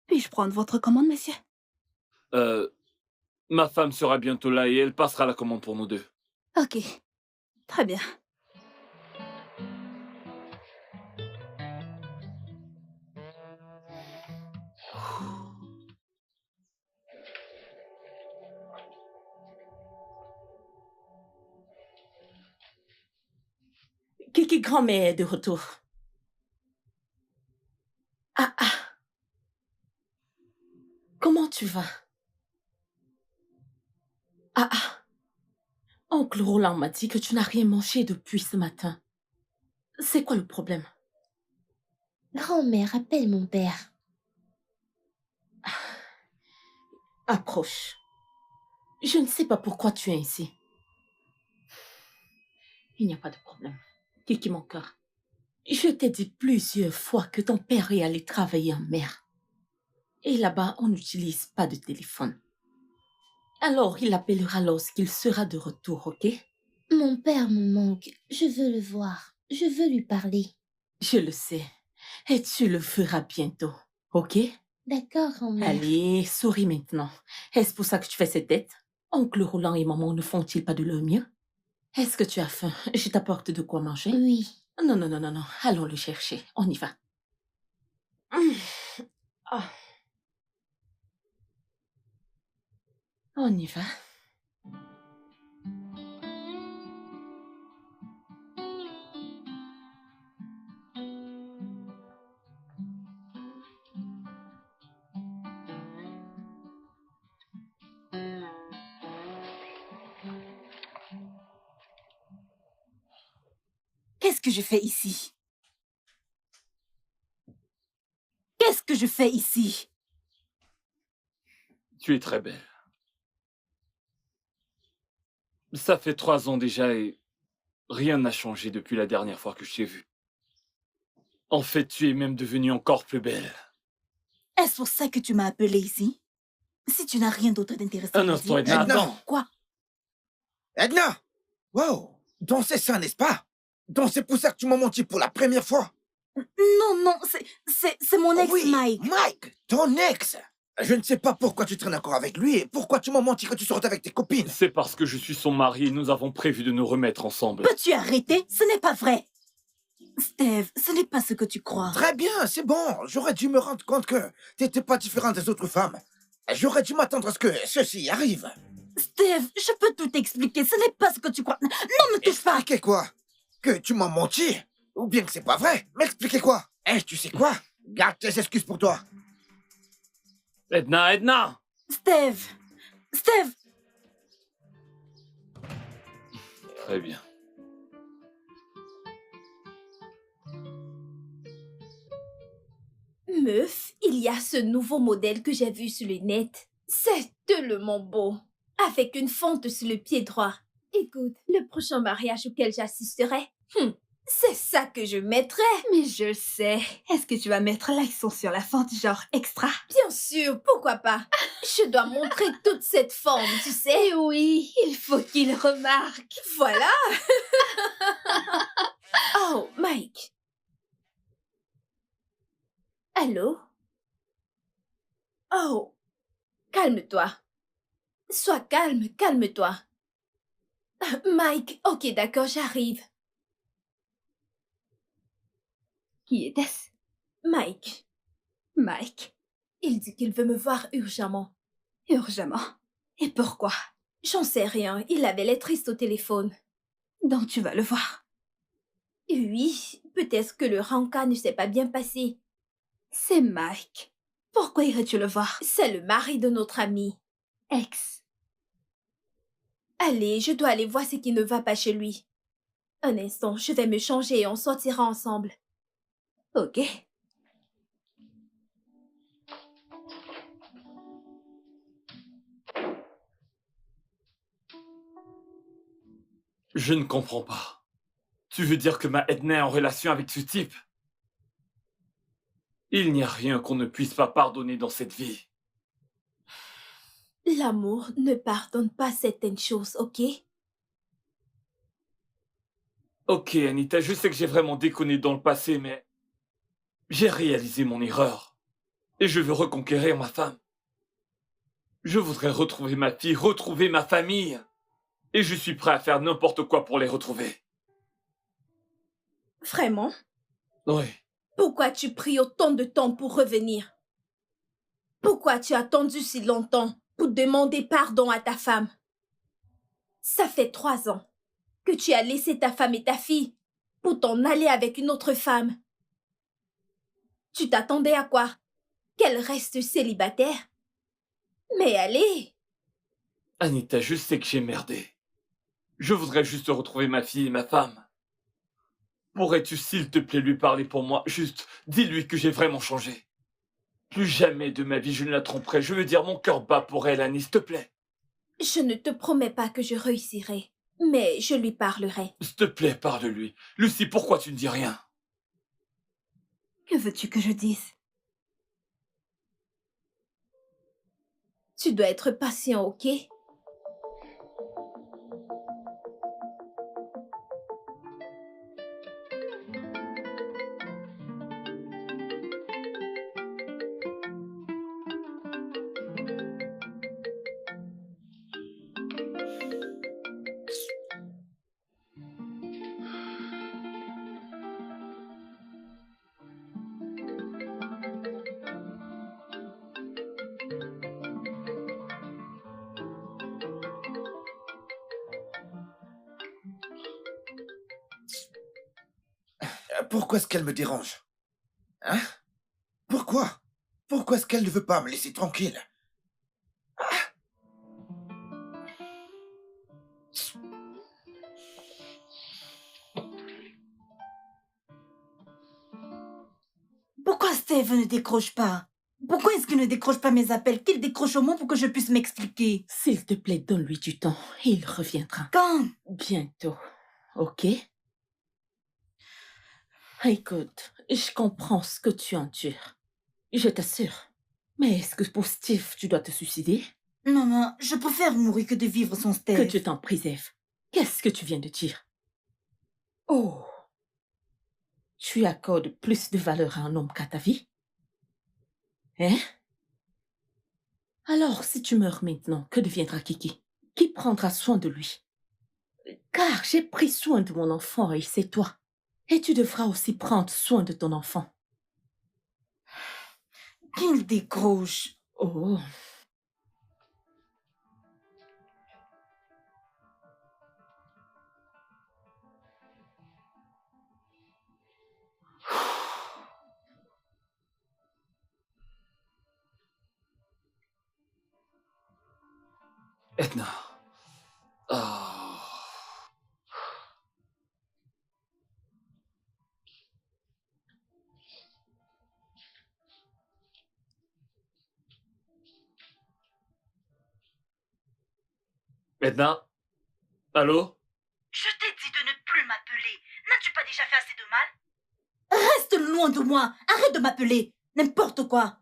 Puis-je prendre votre commande, monsieur? Ma femme sera bientôt là et elle passera la commande pour nous deux. Ok, très bien. Kiki grand-mère est de retour. Ah ah. Comment tu vas? Ah ah. Oncle Roland m'a dit que tu n'as rien mangé depuis ce matin. C'est quoi le problème? Grand-mère, appelle mon père. Approche. Je ne sais pas pourquoi tu es ici. Il n'y a pas de problème. Kiki, mon cœur. Je t'ai dit plusieurs fois que ton père est allé travailler en mer. Et là-bas, on n'utilise pas de téléphone. Alors, il appellera lorsqu'il sera de retour, ok? Mon père me manque. Je veux le voir. Je veux lui parler. Je le sais. Et tu le feras bientôt, ok? D'accord, grand-mère. Allez, souris maintenant. Est-ce pour ça que tu fais cette tête? Oncle Roland et maman ne font-ils pas de leur mieux? Est-ce que tu as faim? Je t'apporte de quoi manger? Oui. Non, non, non, non, non. Allons le chercher. On y va. Ah. On y va. Qu'est-ce que je fais ici? Qu'est-ce que je fais ici? Tu es très belle. Ça fait 3 ans déjà et rien n'a changé depuis la dernière fois que je t'ai vue. En fait, tu es même devenue encore plus belle. Est-ce pour ça que tu m'as appelé ici? Si tu n'as rien d'autre d'intéressant Un à instant, dire... Edna, Edna. attends. Quoi? Edna! Wow! Donc c'est ça, n'est-ce pas? Donc c'est pour ça que tu m'as menti pour la première fois? Non, non, c'est mon ex, Oui, Mike. Mike, ton ex! Je ne sais pas pourquoi tu traînes encore avec lui et pourquoi tu m'as menti que tu sortais avec tes copines. C'est parce que je suis son mari et nous avons prévu de nous remettre ensemble. Peux-tu arrêter? Ce n'est pas vrai. Steve, ce n'est pas ce que tu crois. Très bien, c'est bon. J'aurais dû me rendre compte que t'étais pas différent des autres femmes. J'aurais dû m'attendre à ce que ceci arrive. Steve, je peux tout t'expliquer. Ce n'est pas ce que tu crois. Non, me touche pas. Expliquez quoi? Que tu m'as menti? Ou bien que c'est pas vrai? M'expliquez quoi? Eh, tu sais quoi? Garde tes excuses pour toi. Edna, Edna! Steve, Steve. Très bien. Meuf, il y a ce nouveau modèle que j'ai vu sur le net. C'est tellement beau. Avec une fente sur le pied droit. Écoute, le prochain mariage auquel j'assisterai, c'est ça que je mettrai. Mais je sais. Est-ce que tu vas mettre l'accent sur la fente genre extra? Bien sûr, pourquoi pas? Je dois montrer toute cette forme, tu sais. Eh oui, il faut qu'il remarque. Voilà. Oh, Mike. Allô? Oh, calme-toi. Sois calme, calme-toi. Mike, ok, d'accord, j'arrive. Qui était-ce? Mike, Mike. il dit qu'il veut me voir urgemment. Urgemment. Et pourquoi? J'en sais rien, il avait l'air triste au téléphone. Donc tu vas le voir. Oui, peut-être que le rencard ne s'est pas bien passé. C'est Mike. Pourquoi irais-tu le voir? C'est le mari de notre ami. Ex. Allez, je dois aller voir ce qui ne va pas chez lui. Un instant, je vais me changer et on sortira ensemble. Ok? Je ne comprends pas. Tu veux dire que ma Edna est en relation avec ce type? Il n'y a rien qu'on ne puisse pas pardonner dans cette vie. L'amour ne pardonne pas certaines choses, ok? Ok, Anita, je sais que j'ai vraiment déconné dans le passé, mais j'ai réalisé mon erreur. Et je veux reconquérir ma femme. Je voudrais retrouver ma fille, retrouver ma famille. Et je suis prêt à faire n'importe quoi pour les retrouver. Vraiment? Oui. Pourquoi tu pris autant de temps pour revenir? Pourquoi tu as attendu si longtemps pour demander pardon à ta femme? Ça fait 3 ans que tu as laissé ta femme et ta fille pour t'en aller avec une autre femme. Tu t'attendais à quoi? Qu'elle reste célibataire? Mais allez! Anita, je sais que j'ai merdé. Je voudrais juste retrouver ma fille et ma femme. Pourrais-tu, s'il te plaît, lui parler pour moi? Juste, dis-lui que j'ai vraiment changé. Plus jamais de ma vie je ne la tromperai. Je veux dire, mon cœur bat pour elle, Annie, s'il te plaît. Je ne te promets pas que je réussirai, mais je lui parlerai. S'il te plaît, parle-lui. Lucie, pourquoi tu ne dis rien? Que veux-tu que je dise? Tu dois être patient, ok? Pourquoi est-ce qu'elle me dérange? Hein? Pourquoi? Pourquoi est-ce qu'elle ne veut pas me laisser tranquille? Pourquoi Steve ne décroche pas? Pourquoi est-ce qu'il ne décroche pas mes appels? Qu'il décroche au moins pour que je puisse m'expliquer. S'il te plaît, donne-lui du temps. Il reviendra. Quand? Bientôt. Ok? Écoute, je comprends ce que tu endures. Je t'assure. Mais est-ce que pour Steve, tu dois te suicider? Maman, je préfère mourir que de vivre sans Que Steve. tu t'en préserves. Qu'est-ce que tu viens de dire? Oh! Tu accordes plus de valeur à un homme qu'à ta vie? Hein? Alors, si tu meurs maintenant, que deviendra Kiki? Qui prendra soin de lui? Car j'ai pris soin de mon enfant et c'est toi. Et tu devras aussi prendre soin de ton enfant. Qu'il décroche. Oh! Edna. Ah. Edna? Allô? Je t'ai dit de ne plus m'appeler. N'as-tu pas déjà fait assez de mal? Reste loin de moi. Arrête de m'appeler. N'importe quoi.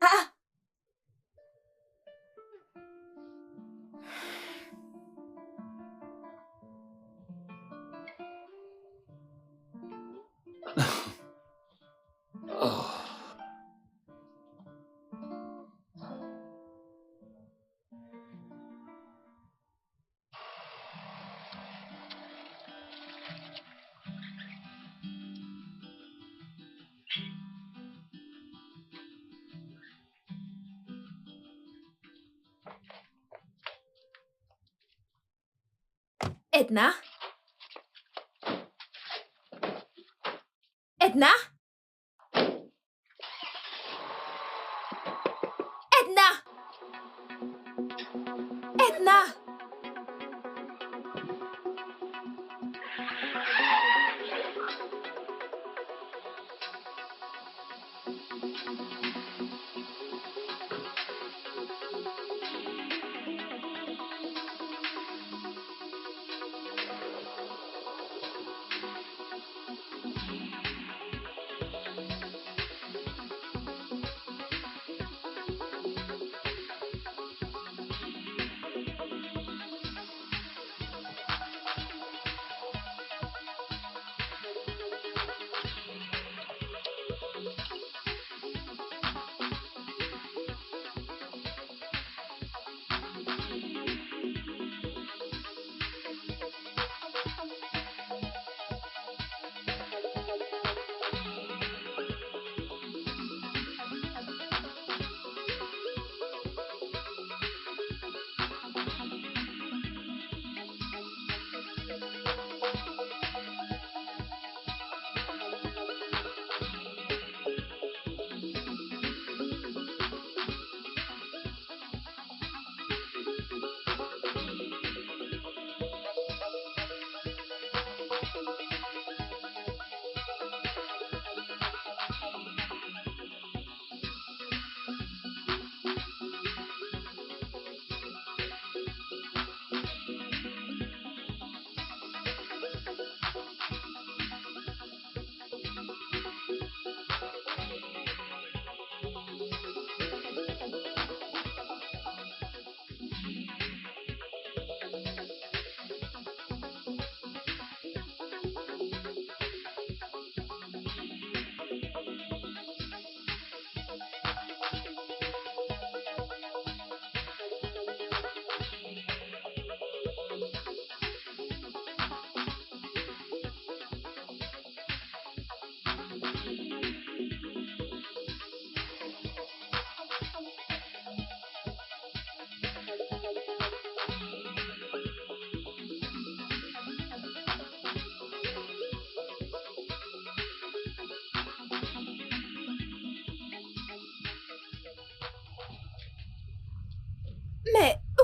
Ah! Ah. Edna? Edna? Edna? Edna?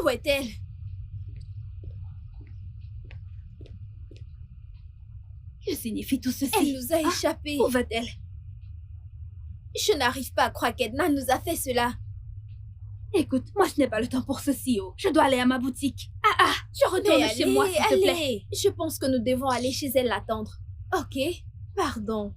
Où est-elle? Que signifie tout ceci? Elle nous a échappé. Où va-t-elle? Je n'arrive pas à croire qu'Edna nous a fait cela. Écoute, moi je n'ai pas le temps pour ceci, oh. Je dois aller à ma boutique. Je retourne Mais chez moi, s'il te plaît. allez. Je pense que nous devons aller chez elle l'attendre. Ok, pardon.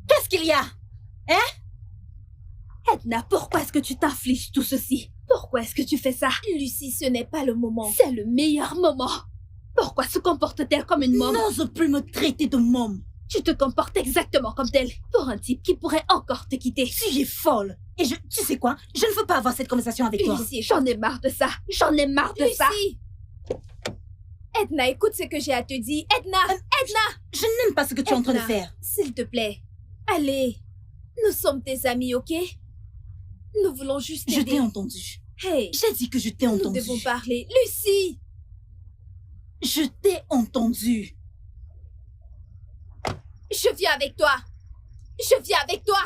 Qu'est-ce qu'il y a? Edna, pourquoi est-ce que tu t'infliges tout ceci? Pourquoi est-ce que tu fais ça? Lucie, ce n'est pas le moment. C'est le meilleur moment. Pourquoi se comporte-t-elle comme une môme? N'ose plus me traiter de môme. Tu te comportes exactement comme tel, pour un type qui pourrait encore te quitter. Tu es folle. Et tu sais quoi? Je ne veux pas avoir cette conversation avec toi. Lucie, J'en ai marre de ça. J'en ai marre de ça. Lucie! Edna, écoute ce que j'ai à te dire. Edna! Je n'aime pas ce que tu es en train de Edna, faire. S'il te plaît. Allez. Nous sommes tes amis, ok? Nous voulons juste Je t'aider. t'ai entendu. Hey, J'ai dit que je t'ai nous entendu. devons parler. Lucie! Je t'ai entendu. Je viens avec toi. Je viens avec toi.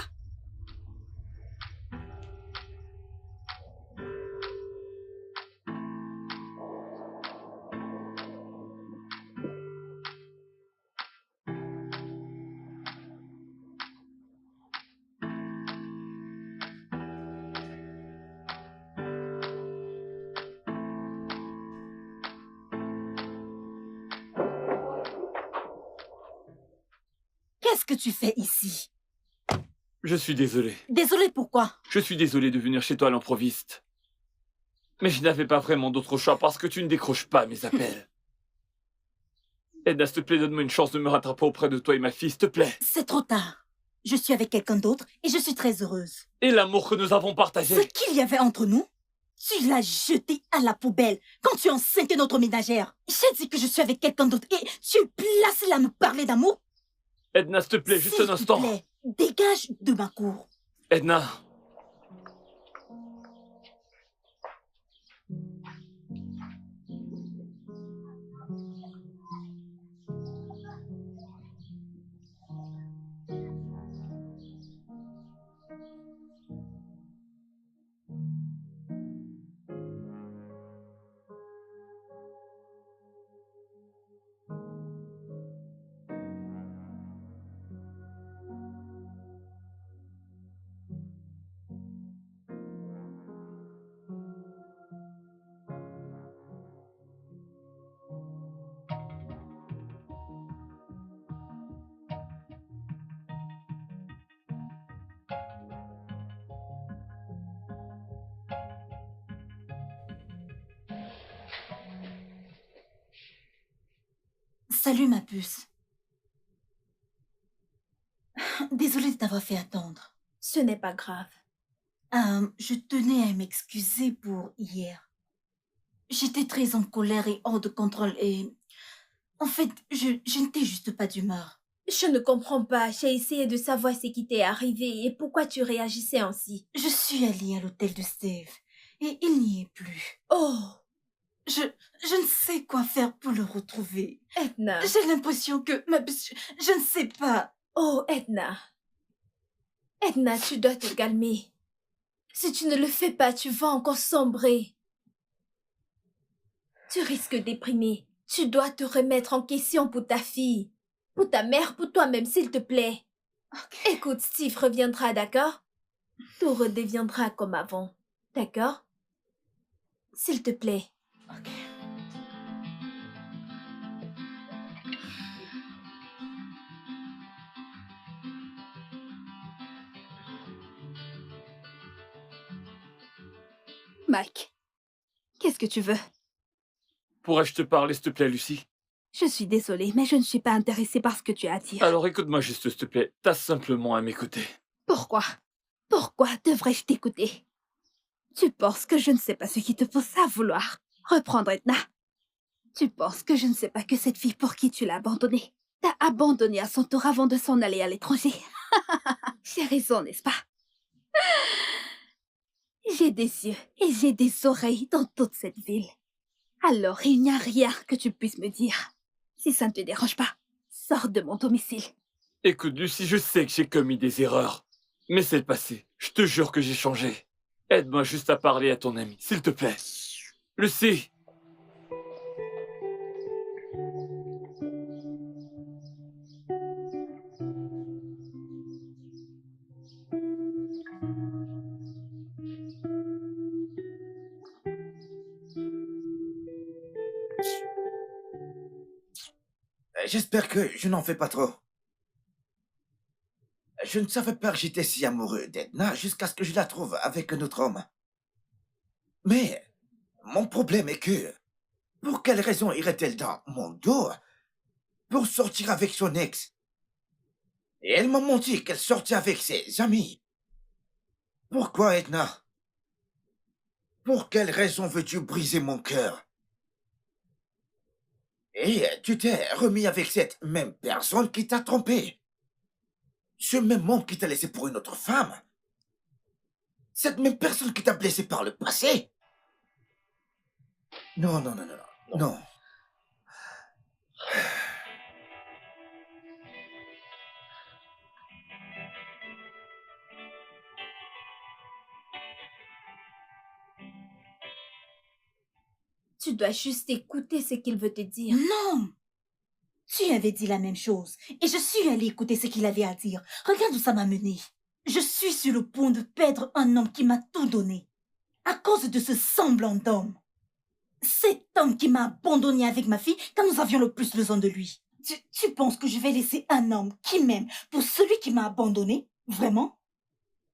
Qu'est-ce que tu fais ici? Je suis désolé. Désolée, pourquoi? Je suis désolé de venir chez toi à l'improviste. Mais je n'avais pas vraiment d'autre choix parce que tu ne décroches pas mes appels. Edna, s'il te plaît, donne-moi une chance de me rattraper auprès de toi et ma fille, s'il te plaît. C'est trop tard. Je suis avec quelqu'un d'autre et je suis très heureuse. Et l'amour que nous avons partagé. Ce qu'il y avait entre nous, tu l'as jeté à la poubelle quand tu as enceinté notre ménagère. J'ai dit que je suis avec quelqu'un d'autre et tu es placé là à me parler d'amour. Edna, s'il te plaît, juste un instant. S'il te plaît, dégage de ma cour. Edna. Salut ma puce. Désolée de t'avoir fait attendre. Ce n'est pas grave. Je tenais à m'excuser pour hier. J'étais très en colère et hors de contrôle et... En fait, je n'étais juste pas d'humeur. Je ne comprends pas. J'ai essayé de savoir ce qui t'est arrivé et pourquoi tu réagissais ainsi. Je suis allée à l'hôtel de Steve et il n'y est plus. Oh, Je ne sais quoi faire pour le retrouver. Edna. J'ai l'impression que ma puce... Je ne sais pas. Oh, Edna. Edna, tu dois te calmer. Si tu ne le fais pas, tu vas encore sombrer. Tu risques de déprimer. Tu dois te remettre en question pour ta fille. Pour ta mère, pour toi-même, s'il te plaît. Ok. Écoute, Steve reviendra, d'accord? Tout redeviendra comme avant, d'accord? S'il te plaît. Ok. Mike, qu'est-ce que tu veux? Pourrais-je te parler, s'il te plaît, Lucie? Je suis désolée, mais je ne suis pas intéressée par ce que tu as à dire. Alors écoute-moi juste, s'il te plaît. T'as simplement à m'écouter. Pourquoi? Pourquoi devrais-je t'écouter? Tu penses que je ne sais pas ce qui te pousse à vouloir reprendre Edna? Tu penses que je ne sais pas que cette fille pour qui tu l'as abandonnée t'a abandonné à son tour avant de s'en aller à l'étranger. J'ai raison, n'est-ce pas? J'ai des yeux et j'ai des oreilles dans toute cette ville. Alors, il n'y a rien que tu puisses me dire. Si ça ne te dérange pas, sors de mon domicile. Écoute, Lucie, je sais que j'ai commis des erreurs. Mais c'est le passé. Je te jure que j'ai changé. Aide-moi juste à parler à ton ami, s'il te plaît. Lucie! J'espère que je n'en fais pas trop. Je ne savais pas que j'étais si amoureux d'Edna jusqu'à ce que je la trouve avec un autre homme. Mais mon problème est que, pour quelle raison irait-elle dans mon dos pour sortir avec son ex? Et elle m'a menti qu'elle sortait avec ses amis. Pourquoi, Edna? Pour quelle raison veux-tu briser mon cœur? Et tu t'es remis avec cette même personne qui t'a trompé. Ce même homme qui t'a laissé pour une autre femme. Cette même personne qui t'a blessé par le passé. Non, non, non, non, non. Non. Tu dois juste écouter ce qu'il veut te dire. Non! Tu avais dit la même chose et je suis allée écouter ce qu'il avait à dire. Regarde où ça m'a mené. Je suis sur le point de perdre un homme qui m'a tout donné. À cause de ce semblant d'homme. Cet homme qui m'a abandonné avec ma fille quand nous avions le plus besoin de lui. Tu penses que je vais laisser un homme qui m'aime pour celui qui m'a abandonné? Vraiment?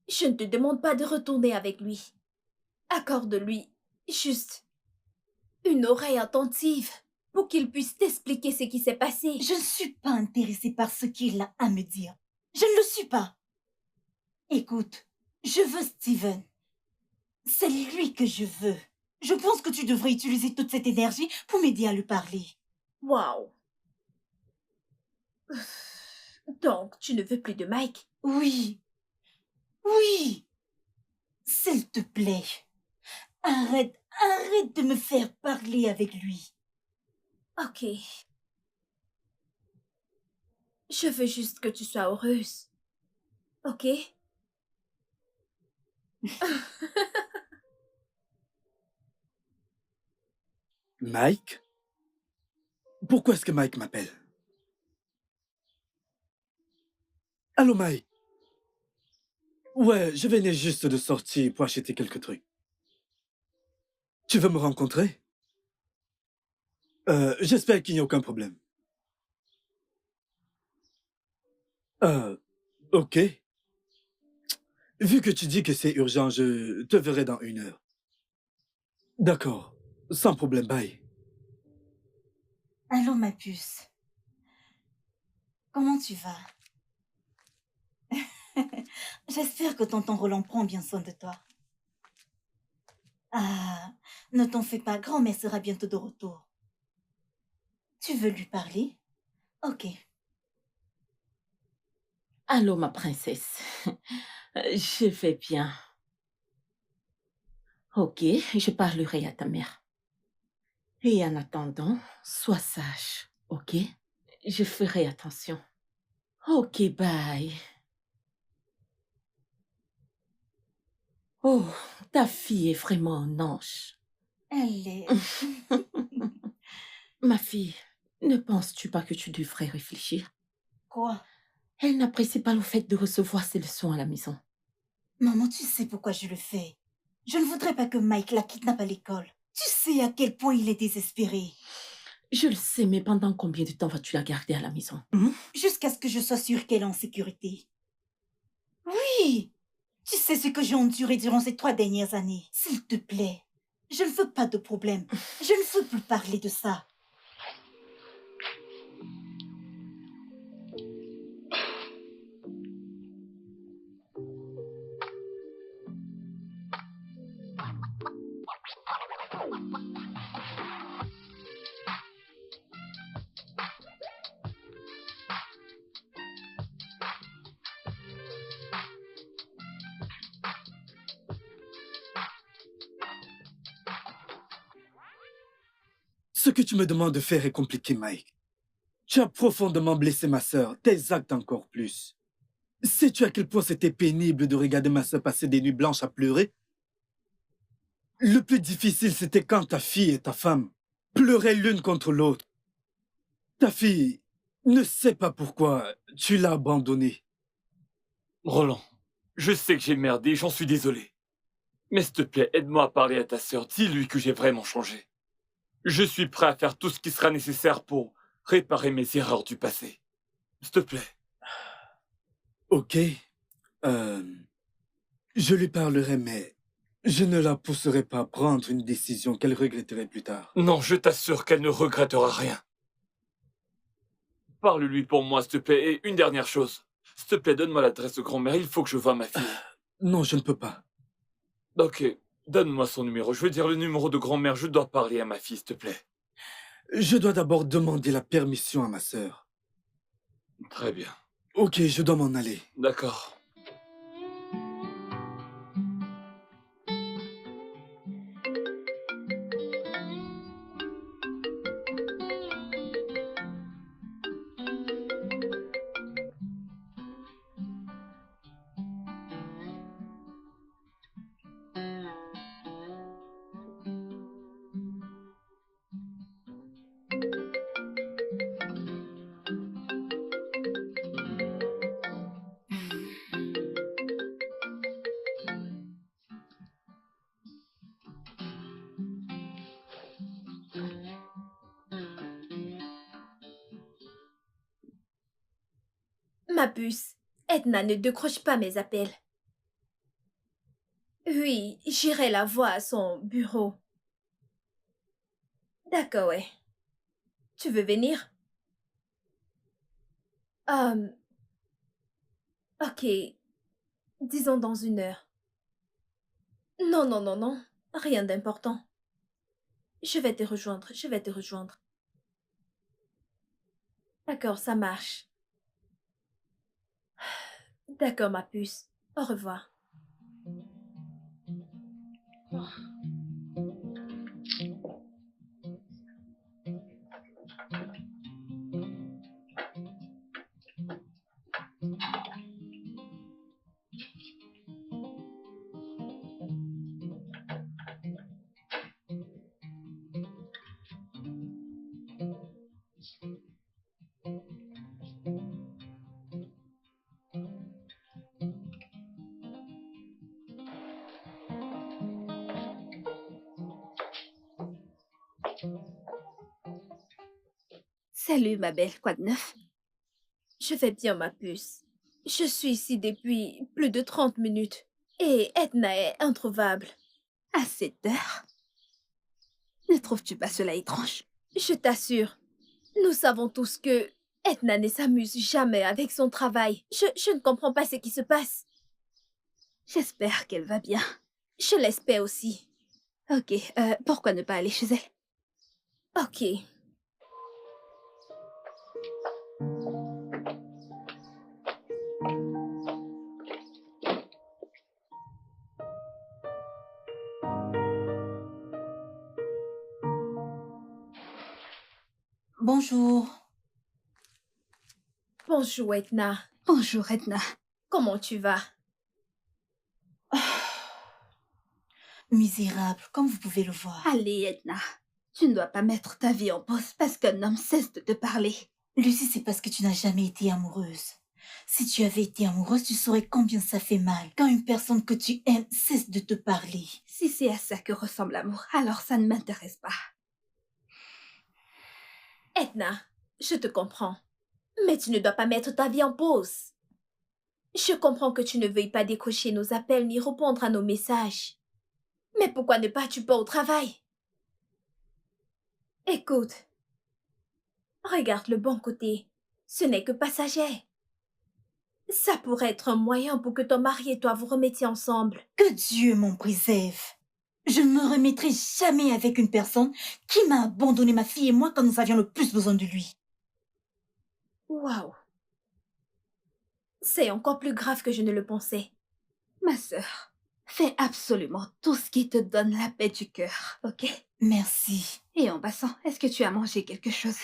Je ne te demande pas de retourner avec lui. Accorde-lui juste une oreille attentive pour qu'il puisse t'expliquer ce qui s'est passé. Je ne suis pas intéressée par ce qu'il a à me dire. Je ne le suis pas. Écoute, je veux Steven. C'est lui que je veux. Je pense que tu devrais utiliser toute cette énergie pour m'aider à lui parler. Waouh. Donc, tu ne veux plus de Mike? Oui. Oui. S'il te plaît. Arrête de me faire parler avec lui. Ok. Je veux juste que tu sois heureuse. Ok? Mike? Pourquoi est-ce que Mike m'appelle? Allô, Mike? Ouais, je venais juste de sortir pour acheter quelques trucs. Tu veux me rencontrer? J'espère qu'il n'y a aucun problème. Ok. Vu que tu dis que c'est urgent, je te verrai dans 1 heure. D'accord. Sans problème, bye. Allô, ma puce. Comment tu vas? J'espère que tonton Roland prend bien soin de toi. Ah, ne t'en fais pas, grand-mère sera bientôt de retour. Tu veux lui parler? Ok. Allô, ma princesse. Je vais bien. Ok, je parlerai à ta mère. Et en attendant, sois sage, ok? Je ferai attention. Ok, bye. Oh, ta fille est vraiment un ange. Elle est... Ma fille, ne penses-tu pas que tu devrais réfléchir? Quoi? Elle n'apprécie pas le fait de recevoir ses leçons à la maison. Maman, tu sais pourquoi je le fais. Je ne voudrais pas que Mike la kidnappe à l'école. Tu sais à quel point il est désespéré. Je le sais, mais pendant combien de temps vas-tu la garder à la maison? Jusqu'à ce que je sois sûre qu'elle est en sécurité. Oui! Tu sais ce que j'ai enduré durant ces 3 dernières années. S'il te plaît, je ne veux pas de problème. Je ne veux plus parler de ça. Ce que tu me demandes de faire est compliqué, Mike. Tu as profondément blessé ma sœur, tes actes encore plus. Sais-tu à quel point c'était pénible de regarder ma sœur passer des nuits blanches à pleurer? Le plus difficile, c'était quand ta fille et ta femme pleuraient l'une contre l'autre. Ta fille ne sait pas pourquoi tu l'as abandonnée. Roland, je sais que j'ai merdé, j'en suis désolé. Mais s'il te plaît, aide-moi à parler à ta sœur, dis-lui que j'ai vraiment changé. Je suis prêt à faire tout ce qui sera nécessaire pour réparer mes erreurs du passé. S'il te plaît. Ok. Je lui parlerai, mais je ne la pousserai pas à prendre une décision qu'elle regretterait plus tard. Non, je t'assure qu'elle ne regrettera rien. Parle-lui pour moi, s'il te plaît. Et une dernière chose. S'il te plaît, donne-moi l'adresse de grand-mère, il faut que je voie ma fille. Non, je ne peux pas. Ok, donne-moi son numéro. Je veux dire le numéro de grand-mère, je dois parler à ma fille, s'il te plaît. Je dois d'abord demander la permission à ma sœur. Très bien. Ok, je dois m'en aller. D'accord. Ma puce, Edna ne décroche pas mes appels. Oui, j'irai la voir à son bureau. D'accord, ouais. Tu veux venir? Ok. Disons dans 1 heure. Non, non, non, non. Rien d'important. Je vais te rejoindre. D'accord, ça marche. D'accord, ma puce. Au revoir. Salut, ma belle, quoi de neuf? Je vais bien, ma puce. Je suis ici depuis plus de 30 minutes. Et Edna est introuvable. À cette heure? Ne trouves-tu pas cela étrange? Je t'assure, nous savons tous que Edna ne s'amuse jamais avec son travail. Je ne comprends pas ce qui se passe. J'espère qu'elle va bien. Je l'espère aussi. Ok, pourquoi ne pas aller chez elle? Ok. Bonjour. Bonjour, Edna. Bonjour, Edna. Comment tu vas? Misérable, comme vous pouvez le voir. Allez, Edna. Tu ne dois pas mettre ta vie en pause parce qu'un homme cesse de te parler. Lucie, c'est parce que tu n'as jamais été amoureuse. Si tu avais été amoureuse, tu saurais combien ça fait mal quand une personne que tu aimes cesse de te parler. Si c'est à ça que ressemble l'amour, alors ça ne m'intéresse pas. Edna, je te comprends. Mais tu ne dois pas mettre ta vie en pause. Je comprends que tu ne veuilles pas décrocher nos appels ni répondre à nos messages. Mais pourquoi ne pas-tu pas au travail? Écoute, regarde le bon côté. Ce n'est que passager. Ça pourrait être un moyen pour que ton mari et toi vous remettiez ensemble. Que Dieu m'en préserve. Je ne me remettrai jamais avec une personne qui m'a abandonné ma fille et moi quand nous avions le plus besoin de lui. Waouh. C'est encore plus grave que je ne le pensais. Ma sœur, fais absolument tout ce qui te donne la paix du cœur, ok? Merci. Et en passant, est-ce que tu as mangé quelque chose?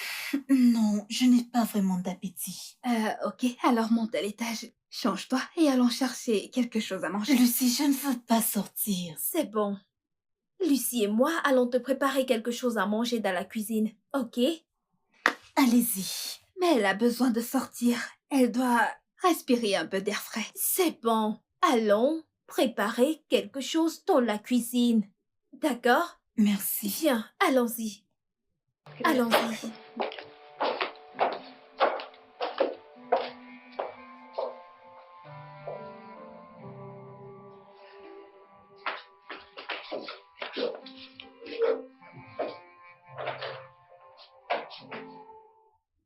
Non, je n'ai pas vraiment d'appétit. Ok, alors monte à l'étage, change-toi et allons chercher quelque chose à manger. Lucie, je ne veux pas sortir. C'est bon. Lucie et moi allons te préparer quelque chose à manger dans la cuisine, ok? Allez-y. Mais elle a besoin de sortir. Elle doit respirer un peu d'air frais. C'est bon. Allons préparer quelque chose dans la cuisine. D'accord? Merci. Viens, allons-y. Allons-y.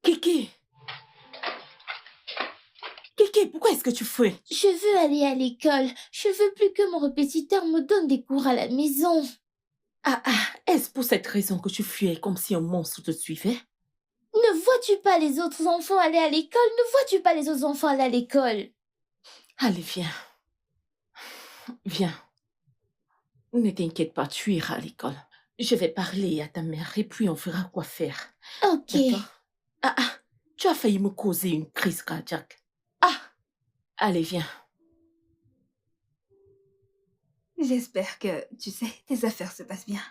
Kiki! Kiki, pourquoi est-ce que tu fuis? Je veux aller à l'école. Je veux plus que mon répétiteur me donne des cours à la maison. Est-ce pour cette raison que tu fuyais comme si un monstre te suivait? Ne vois-tu pas les autres enfants aller à l'école? Ne vois-tu pas les autres enfants aller à l'école? Allez, viens. Viens. Ne t'inquiète pas, tu iras à l'école. Je vais parler à ta mère et puis on verra quoi faire. Ok. D'accord? Tu as failli me causer une crise cardiaque. Allez, viens. J'espère que, tu sais, tes affaires se passent bien.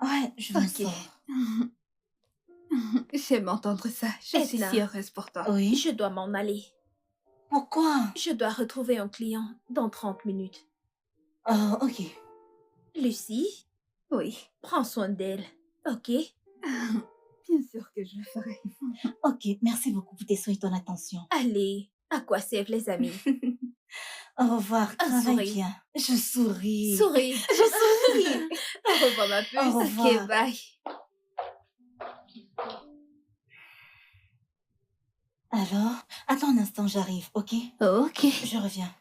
Ouais, je m'en Ok. sors. J'aime entendre ça. Je suis Edna. si heureuse pour toi. Oui. Je dois m'en aller. Pourquoi? Je dois retrouver un client dans 30 minutes. Oh, ok. Lucie, Oui. prends soin d'elle, ok? Bien sûr que je le ferai. Ok, merci beaucoup pour tes soins et ton attention. Allez, à quoi servent les amis? Au revoir, Un travaille sourire. bien. Je souris. Souris. Je souris. Au revoir ma puce. Au revoir. Ok, bye. Alors, attends un instant, j'arrive, ok? Ok. Je reviens.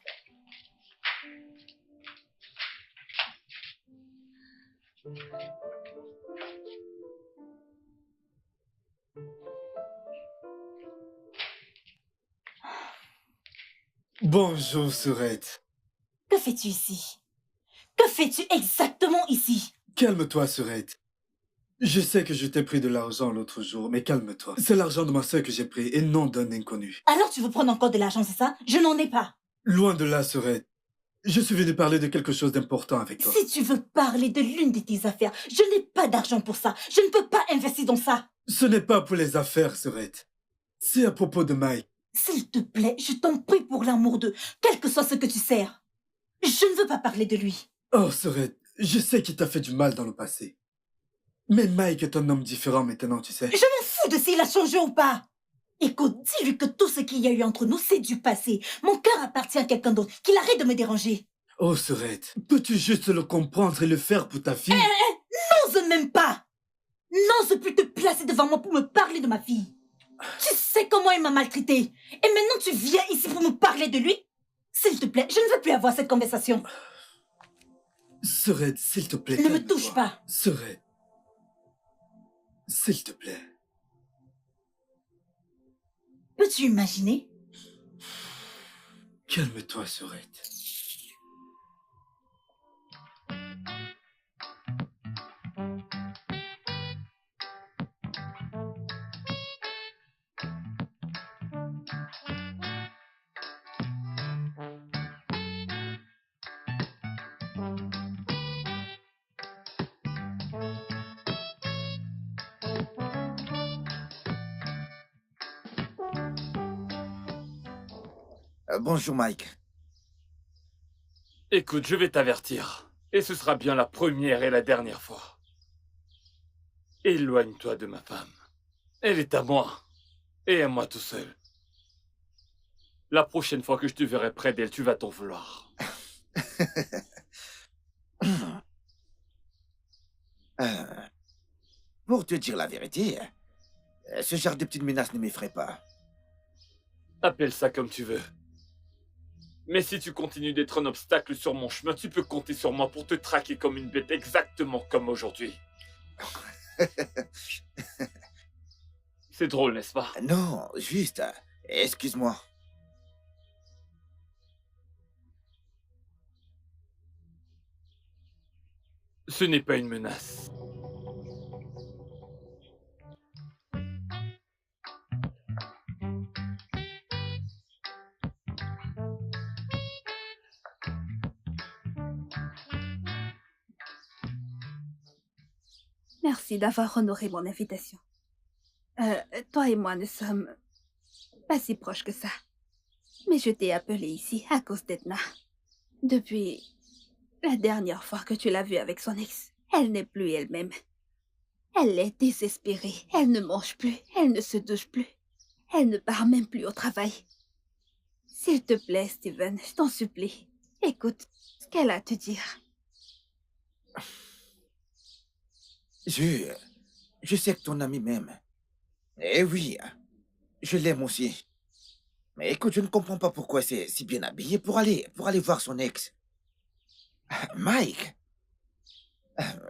Bonjour, Surette. Que fais-tu ici? Que fais-tu exactement ici? Calme-toi, Surette. Je sais que je t'ai pris de l'argent l'autre jour, mais calme-toi. C'est l'argent de ma soeur que j'ai pris et non d'un inconnu. Alors tu veux prendre encore de l'argent, c'est ça? Je n'en ai pas. Loin de là, Surette. Je suis venu parler de quelque chose d'important avec toi. Si tu veux parler de l'une de tes affaires, je n'ai pas d'argent pour ça. Je ne peux pas investir dans ça. Ce n'est pas pour les affaires, Surette. C'est à propos de Mike. S'il te plaît, je t'en prie pour l'amour de... Quel que soit ce que tu sers. Je ne veux pas parler de lui. Oh, Surette, je sais qu'il t'a fait du mal dans le passé. Mais Mike est un homme différent maintenant, tu sais. Je m'en fous de s'il a changé ou pas. Écoute, dis-lui que tout ce qu'il y a eu entre nous, c'est du passé. Mon cœur appartient à quelqu'un d'autre. Qu'il arrête de me déranger. Oh, Surette, peux-tu juste le comprendre et le faire pour ta fille? N'ose même pas. N'ose plus te placer devant moi pour me parler de ma fille. Tu sais comment il m'a maltraité. Et maintenant tu viens ici pour me parler de lui? S'il te plaît, je ne veux plus avoir cette conversation. Surette, s'il te plaît, Ne me calme-toi. touche pas. Surette, s'il te plaît. Peux-tu imaginer? Calme-toi, Surette. Bonjour, Mike. Écoute, je vais t'avertir. Et ce sera bien la première et la dernière fois. Éloigne-toi de ma femme. Elle est à moi. Et à moi tout seul. La prochaine fois que je te verrai près d'elle, tu vas t'en vouloir. Pour te dire la vérité, ce genre de petites menaces ne m'effraie pas. Appelle ça comme tu veux. Mais si tu continues d'être un obstacle sur mon chemin, tu peux compter sur moi pour te traquer comme une bête, exactement comme aujourd'hui. C'est drôle, n'est-ce pas? Non, juste, excuse-moi. Ce n'est pas une menace. Merci d'avoir honoré mon invitation. Toi et moi ne sommes pas si proches que ça. Mais je t'ai appelé ici à cause d'Edna. Depuis la dernière fois que tu l'as vue avec son ex, elle n'est plus elle-même. Elle est désespérée. Elle ne mange plus. Elle ne se douche plus. Elle ne part même plus au travail. S'il te plaît, Steven, je t'en supplie. Écoute ce qu'elle a à te dire. Je sais que ton ami m'aime. Eh oui, je l'aime aussi. Mais écoute, je ne comprends pas pourquoi c'est si bien habillé pour aller voir son ex. Mike!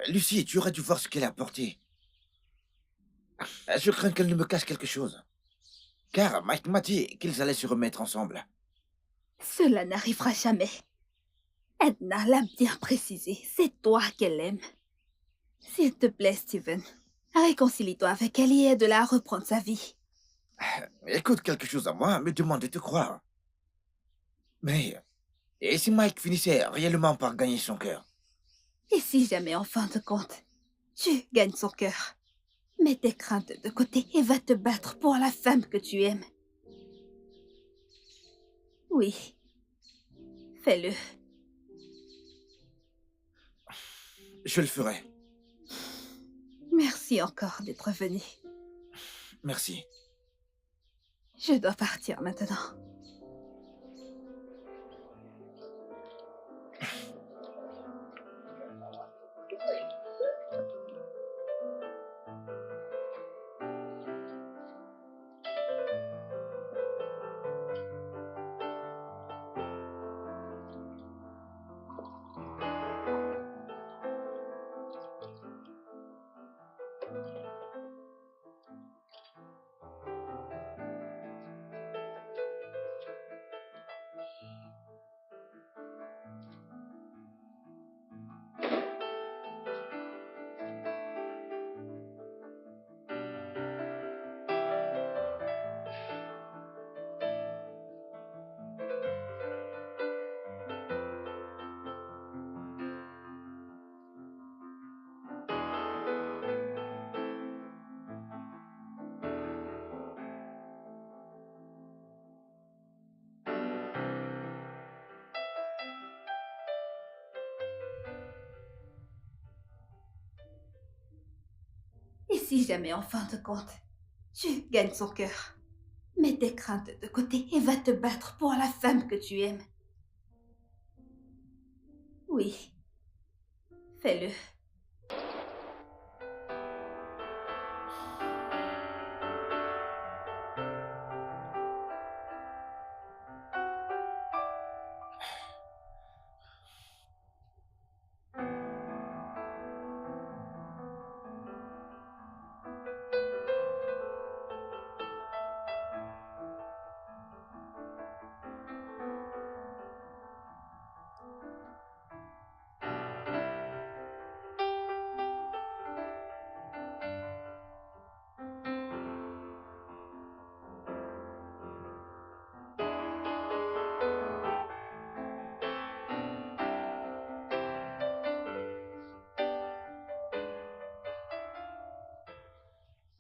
Lucie, tu aurais dû voir ce qu'elle a apporté. Je crains qu'elle ne me cache quelque chose. Car Mike m'a dit qu'ils allaient se remettre ensemble. Cela n'arrivera jamais. Edna l'a bien précisé. C'est toi qu'elle aime. S'il te plaît, Steven, réconcilie-toi avec elle et aide-la à reprendre sa vie. Écoute, quelque chose à moi me demande de te croire. Mais, et si Mike finissait réellement par gagner son cœur? Et si jamais, en fin de compte, tu gagnes son cœur, mets tes craintes de côté et va te battre pour la femme que tu aimes. Oui, fais-le. Je le ferai. Merci encore d'être venu. Merci. Je dois partir maintenant. Et si jamais, en fin de compte, tu gagnes son cœur, mets tes craintes de côté et va te battre pour la femme que tu aimes. Oui, fais-le.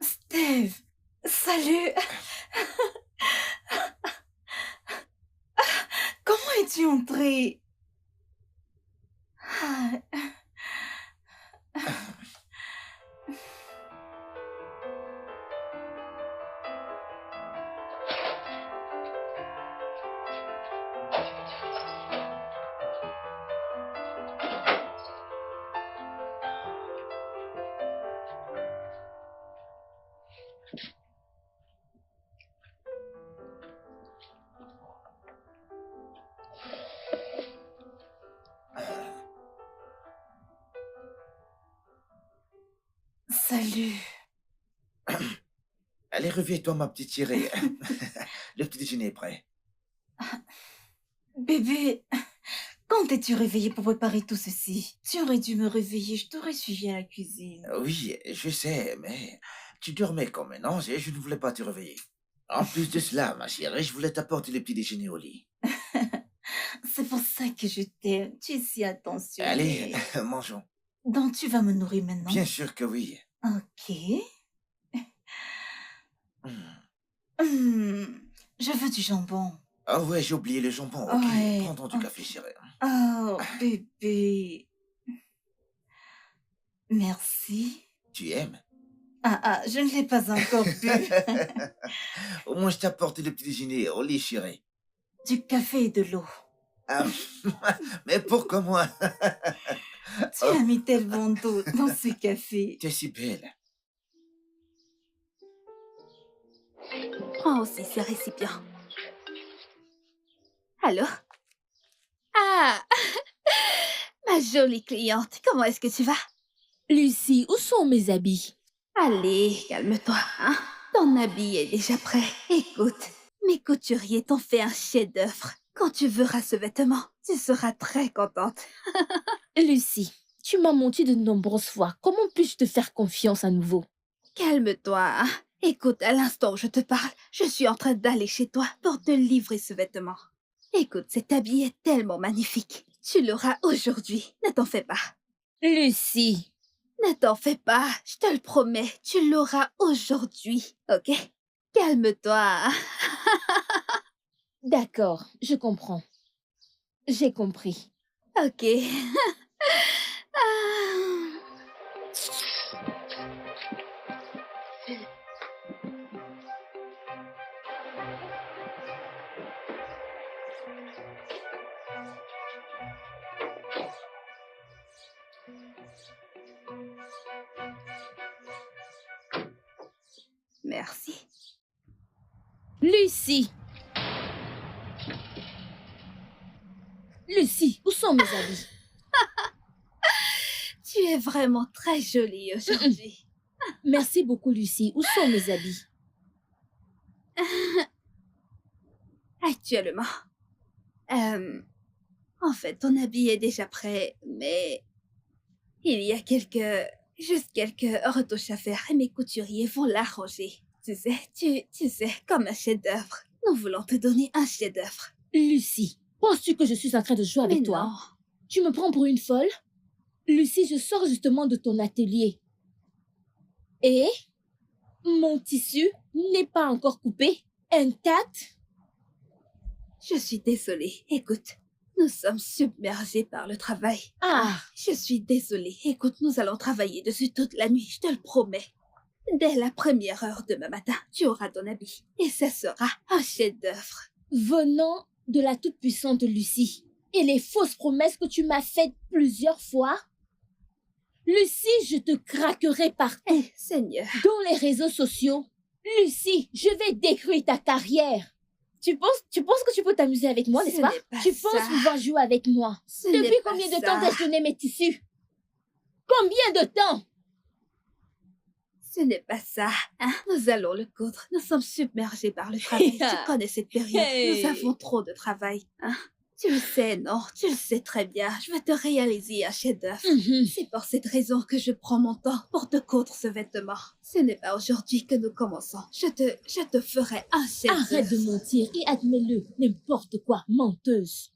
Steve, salut. Comment es-tu entré? Ah, salut. Allez, réveille-toi, ma petite chérie. Le petit déjeuner est prêt. Bébé, quand t'es-tu réveillé pour préparer tout ceci? Tu aurais dû me réveiller, je t'aurais suivi à la cuisine. Oui, je sais, mais tu dormais comme un ange et je ne voulais pas te réveiller. En plus de cela, ma chérie, je voulais t'apporter le petit déjeuner au lit. C'est pour ça que je t'aime, tu es si attentionné. Allez, mangeons. Donc tu vas me nourrir maintenant? Bien sûr que oui. Ok. Hmm. Je veux du jambon. Ah ouais, j'ai oublié le jambon. Ok, Ouais, prends du café, ok. chérie. Oh, bébé. Merci. Tu aimes? Je ne l'ai pas encore bu. Au moins, je t'apporte le petit déjeuner au lit, chérie. Du café et de l'eau. Ah, mais pourquoi moi? Tu Oh, as mis tellement d'eau dans ce café. tu es si belle. Prends aussi ces récipients. Allô? Ah, ma jolie cliente, comment est-ce que tu vas? Lucie, où sont mes habits? Allez, calme-toi, hein? Ton habit est déjà prêt. Écoute, mes couturiers t'ont fait un chef-d'œuvre. Quand tu verras ce vêtement, tu seras très contente. Lucie, tu m'as menti de nombreuses fois. Comment puis-je te faire confiance à nouveau? Calme-toi, hein? Écoute, à l'instant où je te parle, je suis en train d'aller chez toi pour te livrer ce vêtement. Écoute, cet habit est tellement magnifique. Tu l'auras aujourd'hui, ne t'en fais pas. Lucie, Ne t'en fais pas, je te le promets, tu l'auras aujourd'hui, ok? Calme-toi, hein? d'accord, je comprends. J'ai compris. Ok. Ah. Merci. Lucie! Lucie, où sont mes habits? Tu es vraiment très jolie aujourd'hui. Merci beaucoup, Lucie. Où sont mes habits? Actuellement. En fait, ton habit est déjà prêt, mais il y a juste quelques retouches à faire et mes couturiers vont l'arranger. Tu sais, comme un chef-d'œuvre. Nous voulons te donner un chef-d'œuvre. Lucie, penses-tu que je suis en train de jouer avec Mais toi? non. Tu me prends pour une folle? Lucie, je sors justement de ton atelier. Et mon tissu n'est pas encore coupé, intact. Je suis désolée. Écoute, nous sommes submergés par le travail. Ah, Je suis désolée. Écoute, nous allons travailler dessus toute la nuit, je te le promets. Dès la première heure demain matin, tu auras ton habit. Et ce sera un chef-d'œuvre. venant de la toute-puissante Lucie et les fausses promesses que tu m'as faites plusieurs fois, Lucie, je te craquerai partout. Seigneur. Dans les réseaux sociaux. Lucie, je vais détruire ta carrière. Tu penses que tu peux t'amuser avec moi, n'est-ce Ce pas? n'est pas Tu ça. penses pouvoir jouer avec moi? Ce n'est Depuis pas combien de ça. temps t'ai-je donné mes tissus? Combien de temps? Ce n'est pas ça, hein? Nous allons le coudre. Nous sommes submergés par le travail. Tu connais cette période. Hey. Nous avons trop de travail, hein? Tu le sais, non? Tu le sais très bien. Je veux te réaliser un chef-d'œuvre. C'est pour cette raison que je prends mon temps pour te coudre ce vêtement. Ce n'est pas aujourd'hui que nous commençons. Je te ferai un chef-d'œuvre. Arrête de mentir et admets-le. N'importe quoi, menteuse.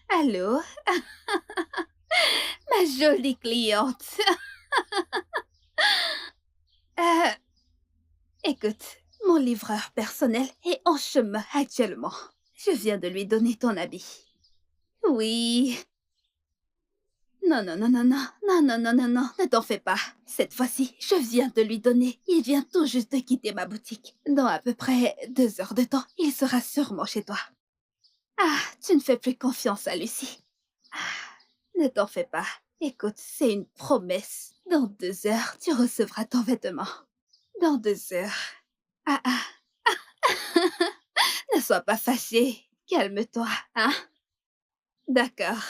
Allô? Ma jolie cliente. Écoute, mon livreur personnel est en chemin actuellement. Je viens de lui donner ton habit. Oui. Non, non, non, non, non, non, non, non, non, non, ne t'en fais pas. Cette fois-ci, je viens de lui donner. Il vient tout juste de quitter ma boutique. Dans à peu près 2 heures de temps, il sera sûrement chez toi. Ah, tu ne fais plus confiance à Lucie. Ah, ne t'en fais pas. Écoute, c'est une promesse. Dans 2 heures, tu recevras ton vêtement. Dans 2 heures. Ah, ah. Ne sois pas fâchée. Calme-toi, hein? D'accord.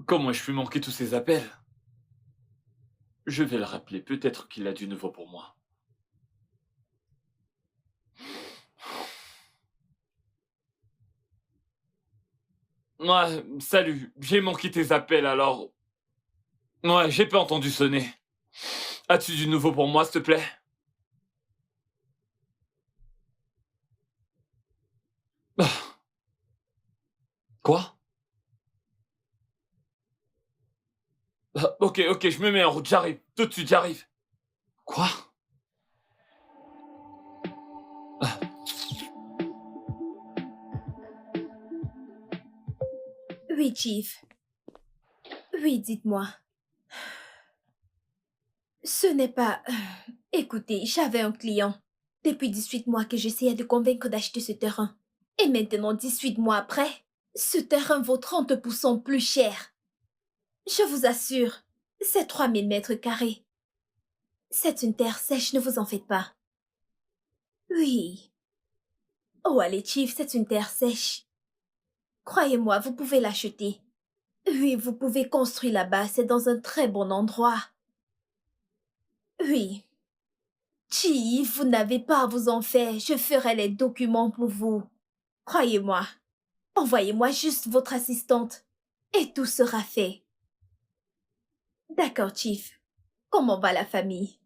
Comment ai-je pu manquer tous ces appels? Je vais le rappeler, peut-être qu'il a du nouveau pour moi. Ouais, salut, j'ai manqué tes appels alors... Ouais, j'ai pas entendu sonner. As-tu du nouveau pour moi, s'il te plaît? Ah, quoi? Ah, ok, je me mets en route, j'arrive. Tout de suite, j'arrive. Quoi? Ah, Oui, Chief. Oui, dites-moi. Ce n'est pas... Écoutez, j'avais un client. Depuis 18 mois que j'essayais de convaincre d'acheter ce terrain. Et maintenant, 18 mois après, ce terrain vaut 30% plus cher. Je vous assure, c'est 3000 mètres carrés. C'est une terre sèche, ne vous en faites pas. Oui. Oh, allez, Chief, c'est une terre sèche. Croyez-moi, vous pouvez l'acheter. Oui, vous pouvez construire là-bas, c'est dans un très bon endroit. Oui. Chief, vous n'avez pas à vous en faire, je ferai les documents pour vous. Croyez-moi. Envoyez-moi juste votre assistante et tout sera fait. D'accord, Chief. Comment va la famille?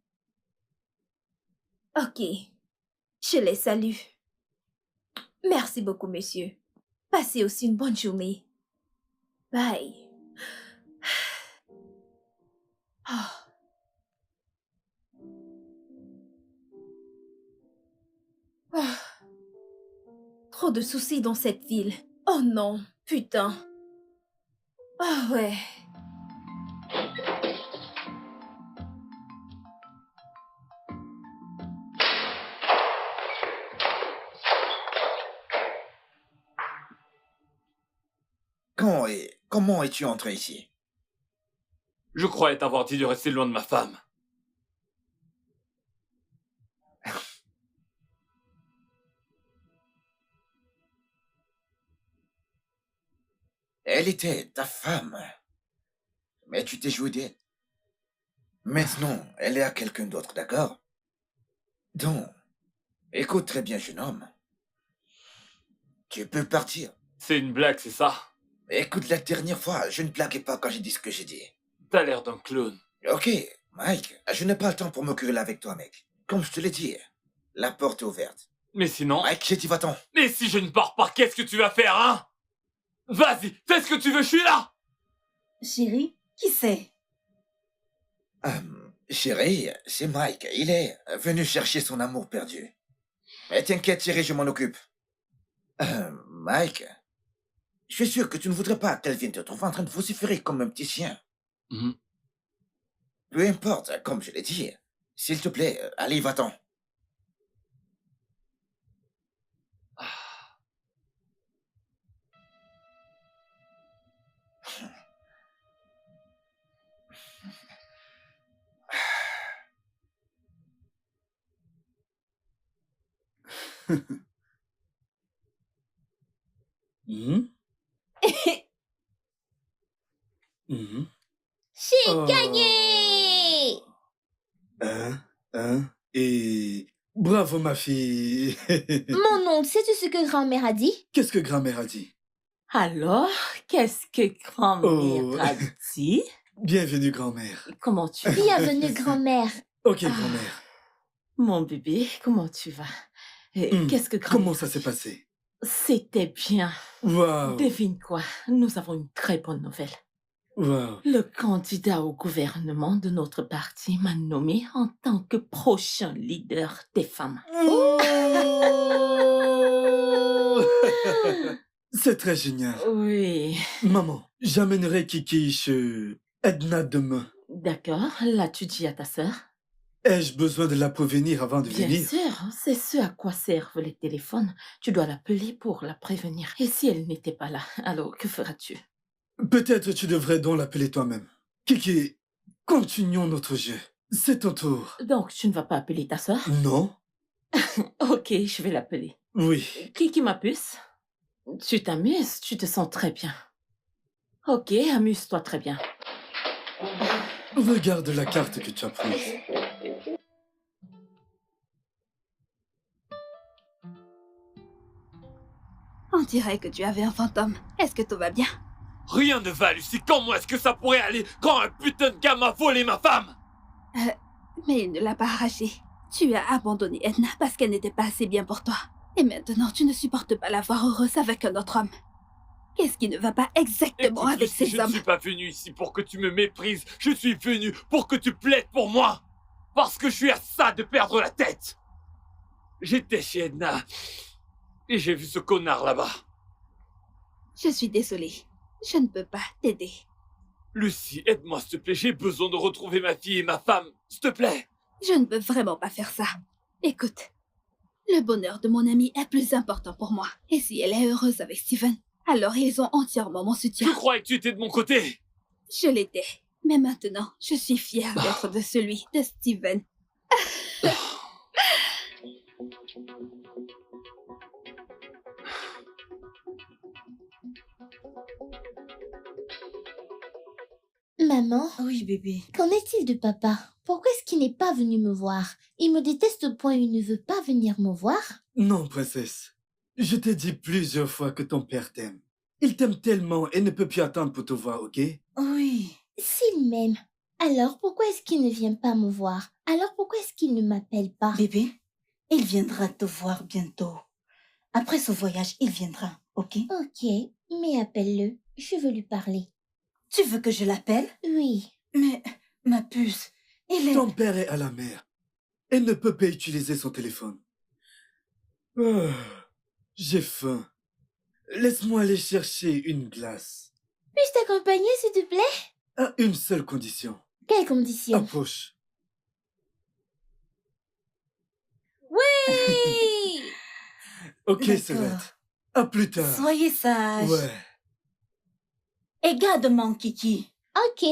Ok. Je les salue. Merci beaucoup, monsieur. Passez aussi une bonne journée. Bye. Oh. Oh. Trop de soucis dans cette ville. Oh non, putain. Ah ouais. Comment es-tu entré ici? je croyais t'avoir dit de rester loin de ma femme. Elle était ta femme. Mais tu t'es joué d'elle. Maintenant, elle est à quelqu'un d'autre, d'accord? Donc, écoute très bien, jeune homme. Tu peux partir. C'est une blague, c'est ça? Écoute, la dernière fois, je ne blaguais pas quand j'ai dit ce que j'ai dit. T'as l'air d'un clown. Ok, Mike, je n'ai pas le temps pour me quereller avec toi, mec. Comme je te l'ai dit, la porte est ouverte. Mais sinon... Mike, j'ai dit va-t'en. Mais si je ne pars pas, qu'est-ce que tu vas faire, hein? Vas-y, fais ce que tu veux, je suis là! Chérie, qui c'est? Chérie, c'est Mike. Il est venu chercher son amour perdu. Mais t'inquiète, chérie, je m'en occupe. Mike, je suis sûr que tu ne voudrais pas qu'elle vienne te trouver en train de vociférer comme un petit chien. Mhm. Peu importe, comme je l'ai dit. S'il te plaît, allez, va-t'en. Mhm. Mhm. J'ai Oh. gagné! Et bravo, ma fille. Mon oncle, sais-tu ce que grand-mère a dit? Qu'est-ce que grand-mère a dit? Alors, qu'est-ce que grand-mère Oh. a dit? Bienvenue, grand-mère. Comment tu vas? Bienvenue, grand-mère. Ok, grand-mère. Mon bébé, comment tu vas? Qu'est-ce que grand-mère Comment ça s'est passé? C'était bien. Waouh. Devine quoi? Nous avons une très bonne nouvelle. Waouh. Le candidat au gouvernement de notre parti m'a nommé en tant que prochain leader des femmes. C'est très génial. Oui. Maman, j'amènerai Kiki chez Edna demain. D'accord, l'as-tu dit à ta sœur? Ai-je besoin de la prévenir avant de Bien venir? sûr, c'est ce à quoi servent les téléphones. Tu dois l'appeler pour la prévenir. Et si elle n'était pas là, alors que feras-tu? Peut-être tu devrais donc l'appeler toi-même. Kiki, continuons notre jeu. C'est ton tour. Donc, tu ne vas pas appeler ta sœur? Non? Ok, je vais l'appeler. Oui. Qui ma puce? Tu t'amuses, tu te sens très bien. Ok, amuse-toi très bien. Regarde la carte que tu as prise. On dirait que tu avais un fantôme. Est-ce que tout va bien? Rien ne va, Lucie. Comment est-ce que ça pourrait aller quand un putain de gars m'a volé ma femme? Mais il ne l'a pas arrachée. Tu as abandonné Edna parce qu'elle n'était pas assez bien pour toi. Et maintenant, tu ne supportes pas la voir heureuse avec un autre homme. Qu'est-ce qui ne va pas exactement Écoute, avec Lucie, ces je ne hommes? suis pas venu ici pour que tu me méprises. Je suis venu pour que tu plaides pour moi. Parce que je suis à ça de perdre la tête. J'étais chez Edna. Et j'ai vu ce connard là-bas. Je suis désolée. Je ne peux pas t'aider. Lucie, aide-moi s'il te plaît. J'ai besoin de retrouver ma fille et ma femme. S'il te plaît. Je ne peux vraiment pas faire ça. Écoute, le bonheur de mon amie est plus important pour moi. Et si elle est heureuse avec Steven, alors ils ont entièrement mon soutien. Tu croyais que tu étais de mon côté? Je l'étais. Mais maintenant, je suis fière d'être de celui de Steven. Maman, Oui, bébé. qu'en est-il de papa? Pourquoi est-ce qu'il n'est pas venu me voir? Il me déteste au point où il ne veut pas venir me voir? Non, princesse. Je t'ai dit plusieurs fois que ton père t'aime. Il t'aime tellement et ne peut plus attendre pour te voir, ok? Oui. S'il m'aime, alors pourquoi est-ce qu'il ne vient pas me voir? Alors pourquoi est-ce qu'il ne m'appelle pas? Bébé, il viendra te voir bientôt. Après ce voyage, il viendra, ok? Ok, mais appelle-le. Je veux lui parler. Tu veux que je l'appelle? Oui. Mais, ma puce, il est... Ton père est à la mer et ne peut pas utiliser son téléphone. Ah, j'ai faim. Laisse-moi aller chercher une glace. Puis-je t'accompagner, s'il te plaît? À une seule condition. Quelle condition? Approche. Oui! Ok, D'accord. Solette. À plus tard. Soyez sage. Ouais. Et garde mon kiki. Ok.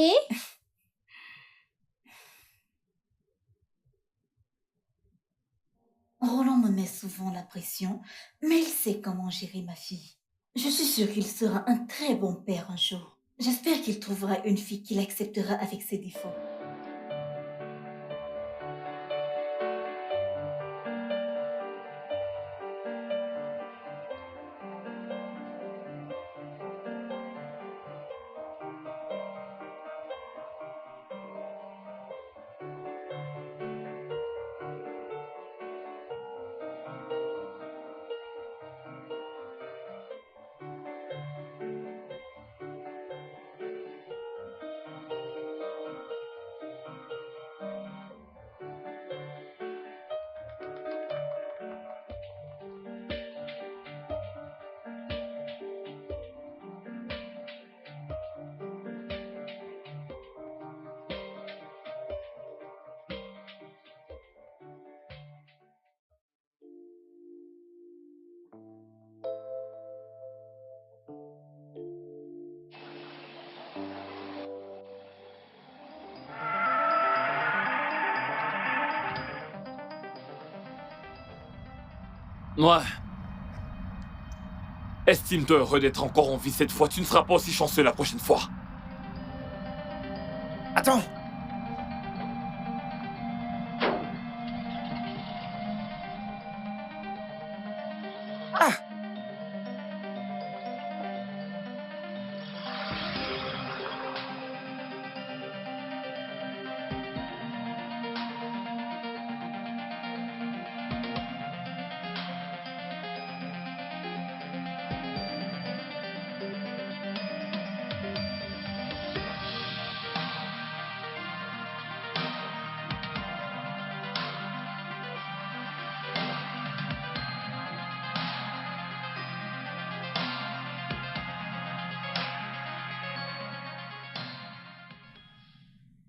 Roland me met souvent la pression, mais il sait comment gérer ma fille. Je suis sûre qu'il sera un très bon père un jour. J'espère qu'il trouvera une fille qui l'acceptera avec ses défauts. Ouais. Estime-toi heureux d'être encore en vie cette fois. Tu ne seras pas aussi chanceux la prochaine fois. Attends. Ah!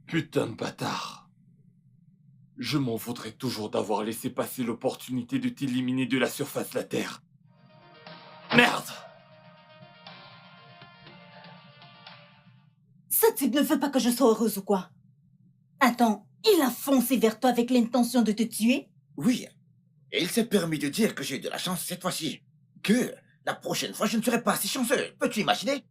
Putain de bâtard. Je m'en voudrais toujours d'avoir laissé passer l'opportunité de t'éliminer de la surface de la Terre. Merde! Ce type ne veut pas que je sois heureuse ou quoi? Attends, il a foncé vers toi avec l'intention de te tuer? Oui. Et il s'est permis de dire que j'ai eu de la chance cette fois-ci. Que la prochaine fois, je ne serai pas si chanceux. Peux-tu imaginer?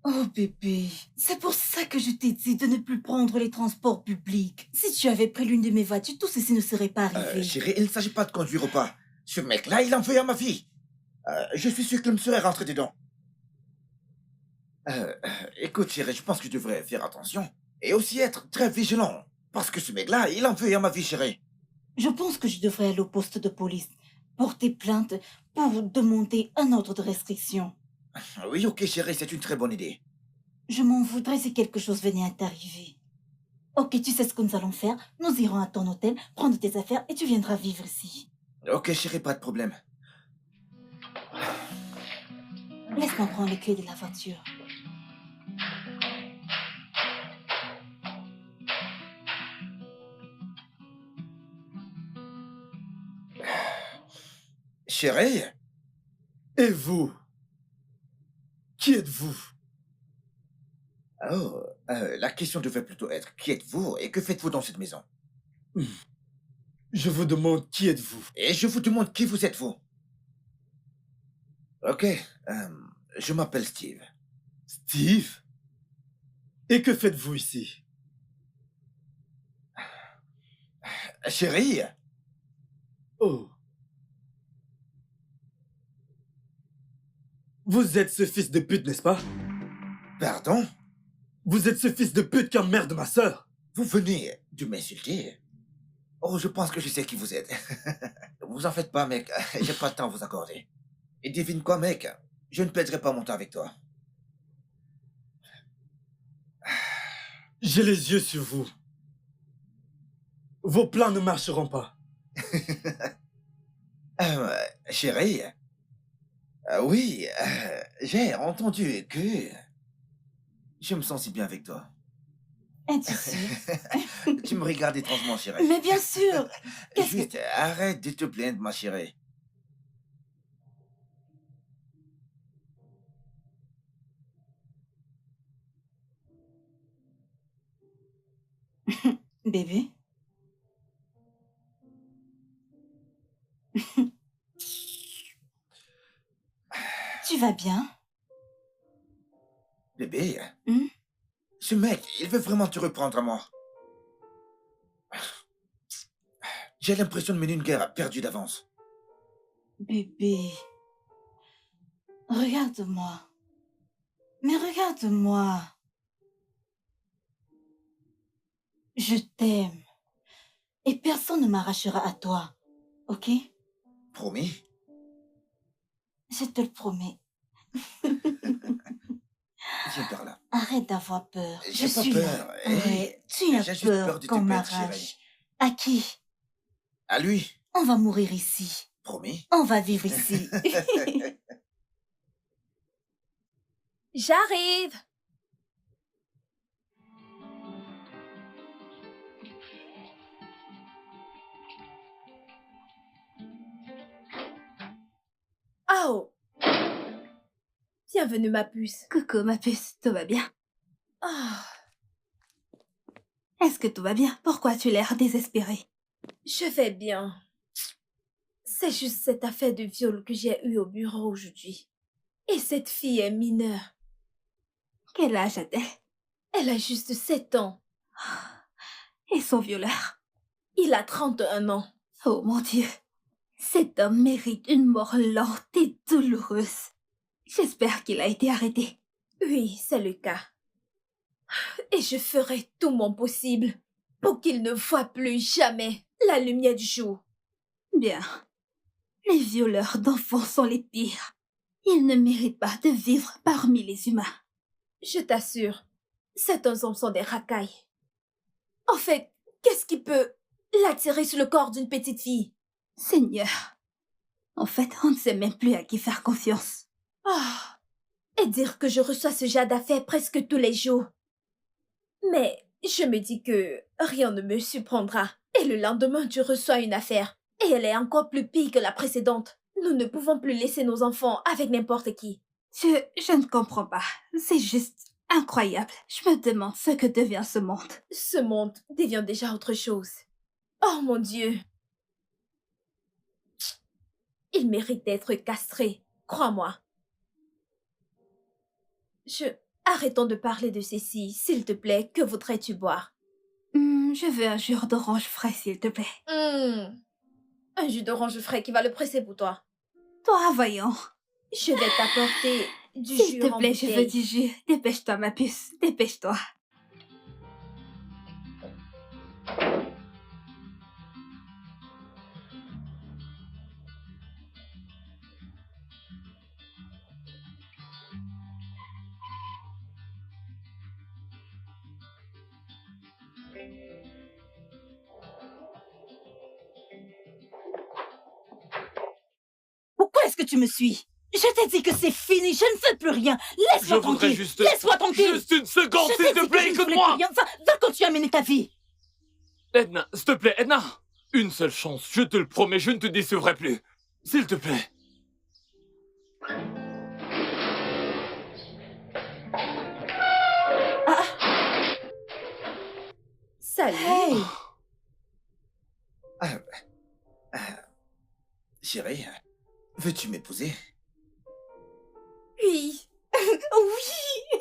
Oh bébé, c'est pour ça que je t'ai dit de ne plus prendre les transports publics. Si tu avais pris l'une de mes voitures, tout ceci ne serait pas arrivé. Chérie, il ne s'agit pas de conduire ou pas. Ce mec-là, il en veut à ma vie. Je suis sûr qu'il me serait rentré dedans. Écoute, chérie, je pense que je devrais faire attention. Et aussi être très vigilant. Parce que ce mec-là, il en veut à ma vie, chérie. Je pense que je devrais aller au poste de police, porter plainte pour demander un ordre de restriction. Oui, ok, chérie, c'est une très bonne idée. Je m'en voudrais si quelque chose venait à t'arriver. Ok, tu sais ce que nous allons faire. Nous irons à ton hôtel, prendre tes affaires et tu viendras vivre ici. Ok, chérie, pas de problème. Laisse-moi prendre les clés de la voiture. Chérie, Et vous? Qui êtes-vous? oh, la question devait plutôt être qui êtes-vous et que faites-vous dans cette maison? Je vous demande qui êtes-vous? Et je vous demande qui vous êtes, vous. Ok, je m'appelle Steve. Steve? Et que faites-vous ici? Chérie, Oh. Vous êtes ce fils de pute, n'est-ce pas? pardon? Vous êtes ce fils de pute qui emmerde ma sœur? Vous venez de m'insulter? Oh, je pense que je sais qui vous êtes. Vous en faites pas, mec. J'ai pas de temps à vous accorder. Et devine quoi, mec? Je ne perdrai pas mon temps avec toi. J'ai les yeux sur vous. Vos plans ne marcheront pas. Chérie, oui, j'ai entendu que je me sens si bien avec toi. Es-tu sûr? Tu me regardes étrangement, chérie. Mais bien sûr. Qu'est-ce que... Juste, arrête de te plaindre, ma chérie. Bébé? Tu vas bien? Bébé, Hmm? ce mec, il veut vraiment te reprendre à moi. J'ai l'impression de mener une guerre perdue d'avance. Bébé, regarde-moi. Mais regarde-moi. Je t'aime. Et personne ne m'arrachera à toi. Ok? Promis? Je te le promets. Viens par là. Arrête d'avoir peur. J'ai Je pas suis peur. là. Hey, Ouais, tu j'ai as juste peur peur de te qu'on perdre, m'arrache. chérie. À qui? À lui? On va mourir ici. Promis? On va vivre ici. J'arrive. Oh. Bienvenue, ma puce. Coucou, ma puce, tout va bien? Ah, Est-ce que tout va bien? Pourquoi tu as l'air désespéré? je vais bien. C'est juste cette affaire de viol que j'ai eue au bureau aujourd'hui. Et cette fille est mineure. Quel âge a-t-elle? Elle a juste 7 ans. Et son violeur? Il a 31 ans. Oh mon Dieu! Cet homme mérite une mort lente et douloureuse. J'espère qu'il a été arrêté. Oui, c'est le cas. Et je ferai tout mon possible pour qu'il ne voie plus jamais la lumière du jour. Bien. Les violeurs d'enfants sont les pires. Ils ne méritent pas de vivre parmi les humains. Je t'assure, certains hommes sont des racailles. En fait, qu'est-ce qui peut l'attirer sur le corps d'une petite fille? Seigneur. En fait, on ne sait même plus à qui faire confiance. Ah, et dire que je reçois ce genre d'affaires presque tous les jours. Mais je me dis que rien ne me surprendra. Et le lendemain, tu reçois une affaire. Et elle est encore plus pire que la précédente. Nous ne pouvons plus laisser nos enfants avec n'importe qui. Je ne comprends pas. C'est juste incroyable. Je me demande ce que devient ce monde. Ce monde devient déjà autre chose. Oh mon Dieu! Il mérite d'être castré, crois-moi. Arrêtons de parler de ceci, s'il te plaît. Que voudrais-tu boire? Je veux un jus d'orange frais, s'il te plaît. Un jus d'orange frais qui va le presser pour toi. Toi, voyons. Je vais t'apporter du S'il jus te en plaît, je veux bouteille. du jus. Dépêche-toi, ma puce. Dépêche-toi. Pourquoi est-ce que tu me suis? Je t'ai dit que c'est fini, je ne fais plus rien. Je Laisse-moi voudrais tranquille. juste... Laisse-moi tranquille. Juste une seconde, Je s'il t'ai te dit que plaît, je ne voulais écoute-moi. plus rien. Va continuer à mener ta vie. Edna, s'il te plaît, Edna. Une seule chance, je te le promets, je ne te décevrai plus. S'il te plaît. Salut. Hey, Chérie, veux-tu m'épouser? Oui.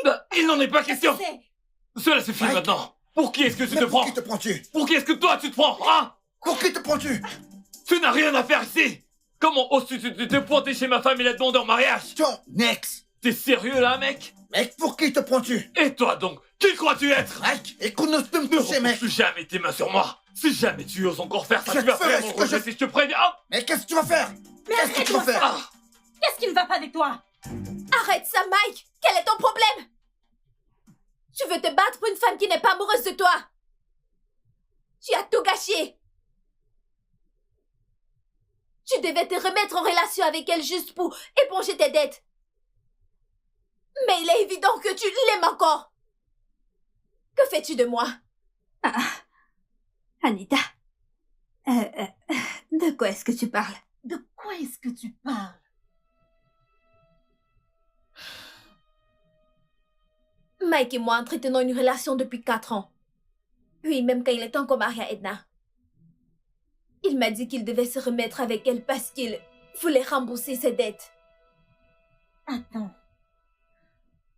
Bah, il n'en est pas question. c'est- Cela suffit Mike. maintenant. Pour qui est-ce que tu Mais te pour prends? qui te prends-tu? Pour qui est-ce que toi tu te prends, hein? Pour qui te prends-tu? Tu n'as rien à faire ici. Comment oses-tu te pointer chez ma femme et la demander en mariage? Ton ex! T'es sérieux là, mec? Mec, pour qui te prends-tu? Et toi donc? Qui crois-tu être? Mec, écoute-nous de me Ne toucher, mec! repousse jamais tes mains sur moi. Si jamais tu oses encore faire ça, Je tu vas ferai vraiment ce le que je- regretter, je te préviens. Ah. Mais qu'est-ce que tu vas faire? Mais Qu'est-ce que tu vas arrête-moi faire? ça. Ah. Qu'est-ce qui ne va pas avec toi? Arrête ça, Mike. Quel est ton problème? Tu veux te battre pour une femme qui n'est pas amoureuse de toi? Tu as tout gâché. Tu devais te remettre en relation avec elle juste pour éponger tes dettes. Mais il est évident que tu l'aimes encore. Que fais-tu de moi? Anita. De quoi est-ce que tu parles? De quoi est-ce que tu parles? Mike et moi entretenons une relation depuis 4 ans. Oui, même quand il était encore marié à Edna. Il m'a dit qu'il devait se remettre avec elle parce qu'il voulait rembourser ses dettes. Attends.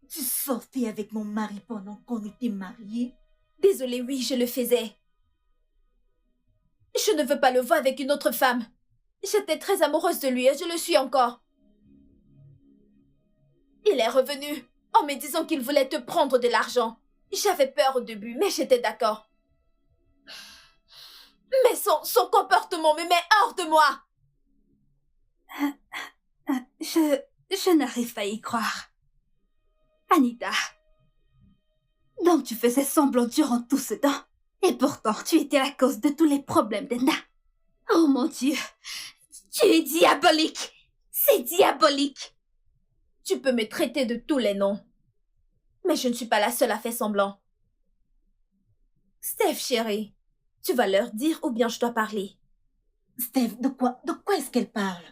Tu sortais avec mon mari pendant qu'on était mariés? Désolée, oui, je le faisais. Je ne veux pas le voir avec une autre femme. J'étais très amoureuse de lui et je le suis encore. Il est revenu en me disant qu'il voulait te prendre de l'argent. J'avais peur au début, mais j'étais d'accord. Mais son comportement me met hors de moi. Je n'arrive pas à y croire. Anita. Donc tu faisais semblant durant tout ce temps. Et pourtant, tu étais la cause de tous les problèmes d'Edna. Oh mon Dieu. Tu es diabolique. C'est diabolique. Tu peux me traiter de tous les noms. Mais je ne suis pas la seule à faire semblant. Steph, chérie, tu vas leur dire ou bien je dois parler. Steph, de quoi est-ce qu'elle parle?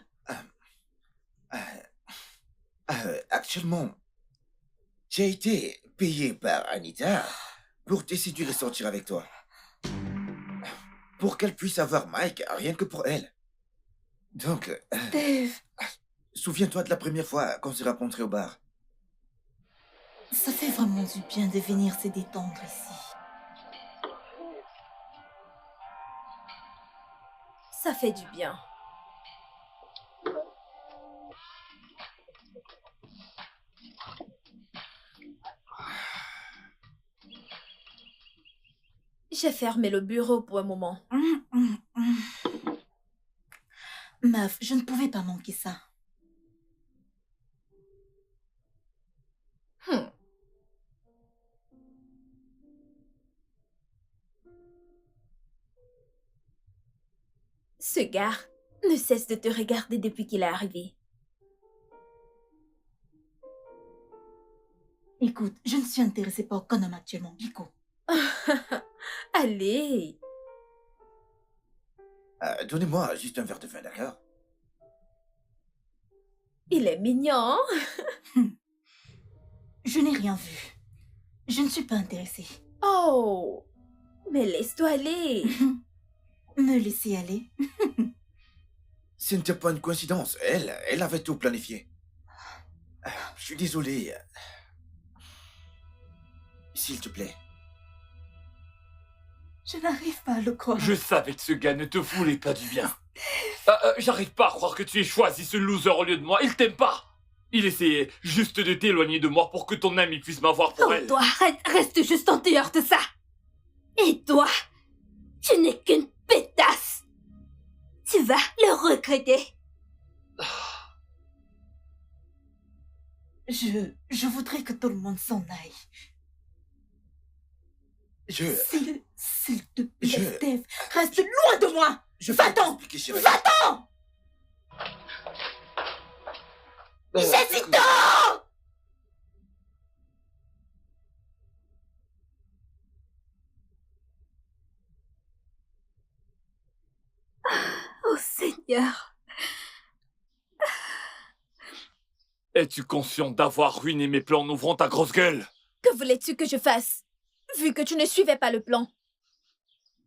Actuellement, j'ai été payé par Anita pour te séduire et sortir avec toi. Pour qu'elle puisse avoir Mike, rien que pour elle. Donc, Steph, souviens-toi de la première fois qu'on s'est rencontrés au bar. ça fait vraiment du bien de venir se détendre ici. Ça fait du bien. J'ai fermé le bureau pour un moment. Meuf, je ne pouvais pas manquer ça. Ce gars ne cesse de te regarder depuis qu'il est arrivé. Écoute, je ne suis intéressée par aucun homme actuellement, Biko. Allez, Donnez-moi juste un verre de vin, d'accord? il est mignon. Je n'ai rien vu. Je ne suis pas intéressée. Oh, mais laisse-toi aller. Me laisser aller? Ce n'était pas une coïncidence. Elle avait tout planifié. Je suis désolé. S'il te plaît. Je n'arrive pas à le croire. Je savais que ce gars ne te voulait pas du bien. J'arrive pas à croire que tu aies choisi ce loser au lieu de moi. Il t'aime pas. Il essayait juste de t'éloigner de moi pour que ton ami puisse m'avoir pour Oh, elle. toi, reste juste en dehors de ça. Et toi, tu n'es qu'une pétasse. Tu vas le regretter. Je voudrais que tout le monde s'en aille. S'il te plaît, Steve, reste loin de moi. Je vais Va-t'en. t'expliquer, chérie. Va-t'en. Jessica! Oh Seigneur. Es-tu conscient d'avoir ruiné mes plans en ouvrant ta grosse gueule? Que voulais-tu que je fasse, vu que tu ne suivais pas le plan?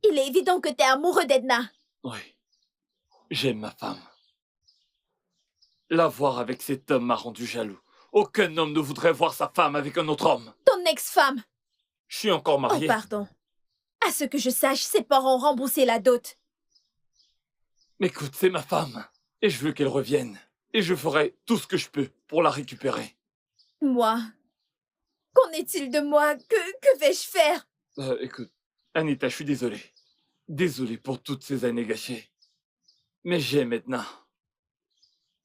Il est évident que t'es amoureux d'Edna. Oui. J'aime ma femme. La voir avec cet homme m'a rendu jaloux. Aucun homme ne voudrait voir sa femme avec un autre homme. Ton ex-femme. Je suis encore Oh, marié. pardon. À ce que je sache, ses parents ont remboursé la dot. Mais écoute, c'est ma femme. Et je veux qu'elle revienne. Et je ferai tout ce que je peux pour la récupérer. Moi? Qu'en est-il de moi? Que vais-je faire? Écoute, Anita, je suis désolé. Désolé pour toutes ces années gâchées. Mais j'aime Edna.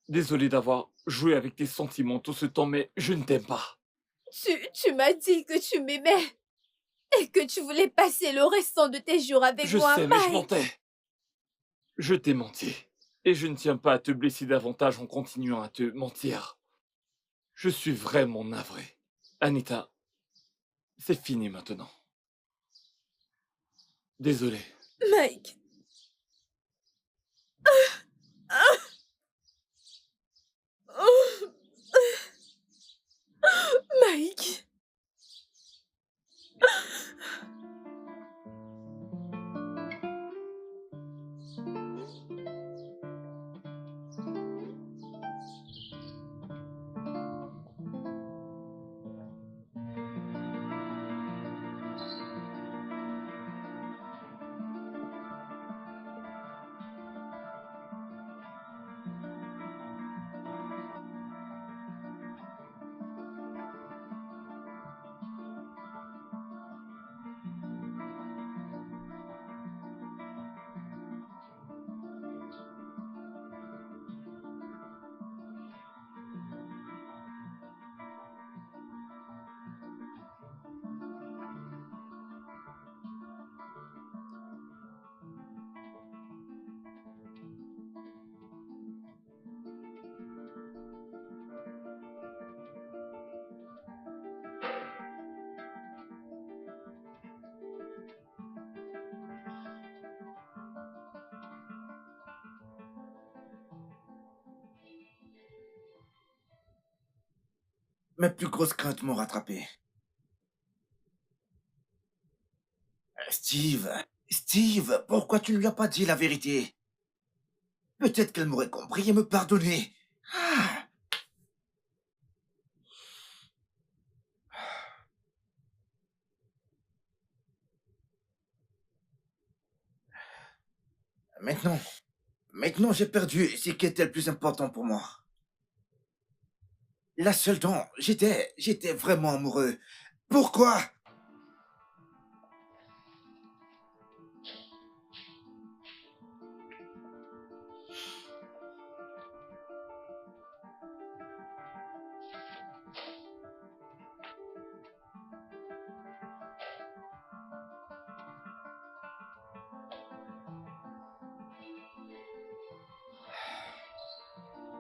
Désolé d'avoir joué avec tes sentiments tout ce temps, mais je ne t'aime pas. Tu m'as dit que tu m'aimais. Et que tu voulais passer le restant de tes jours avec Je moi, sais, mais je Mike. mentais. Je t'ai menti. Et je ne tiens pas à te blesser davantage en continuant à te mentir. Je suis vraiment navré. Anita, c'est fini maintenant. Désolé. Mike. Mike. Mes plus grosses craintes m'ont rattrapé. Steve, pourquoi tu ne lui as pas dit la vérité? Peut-être qu'elle m'aurait compris et me pardonné. Ah. Maintenant j'ai perdu ce qui était le plus important pour moi. La seule dont j'étais vraiment amoureux. Pourquoi?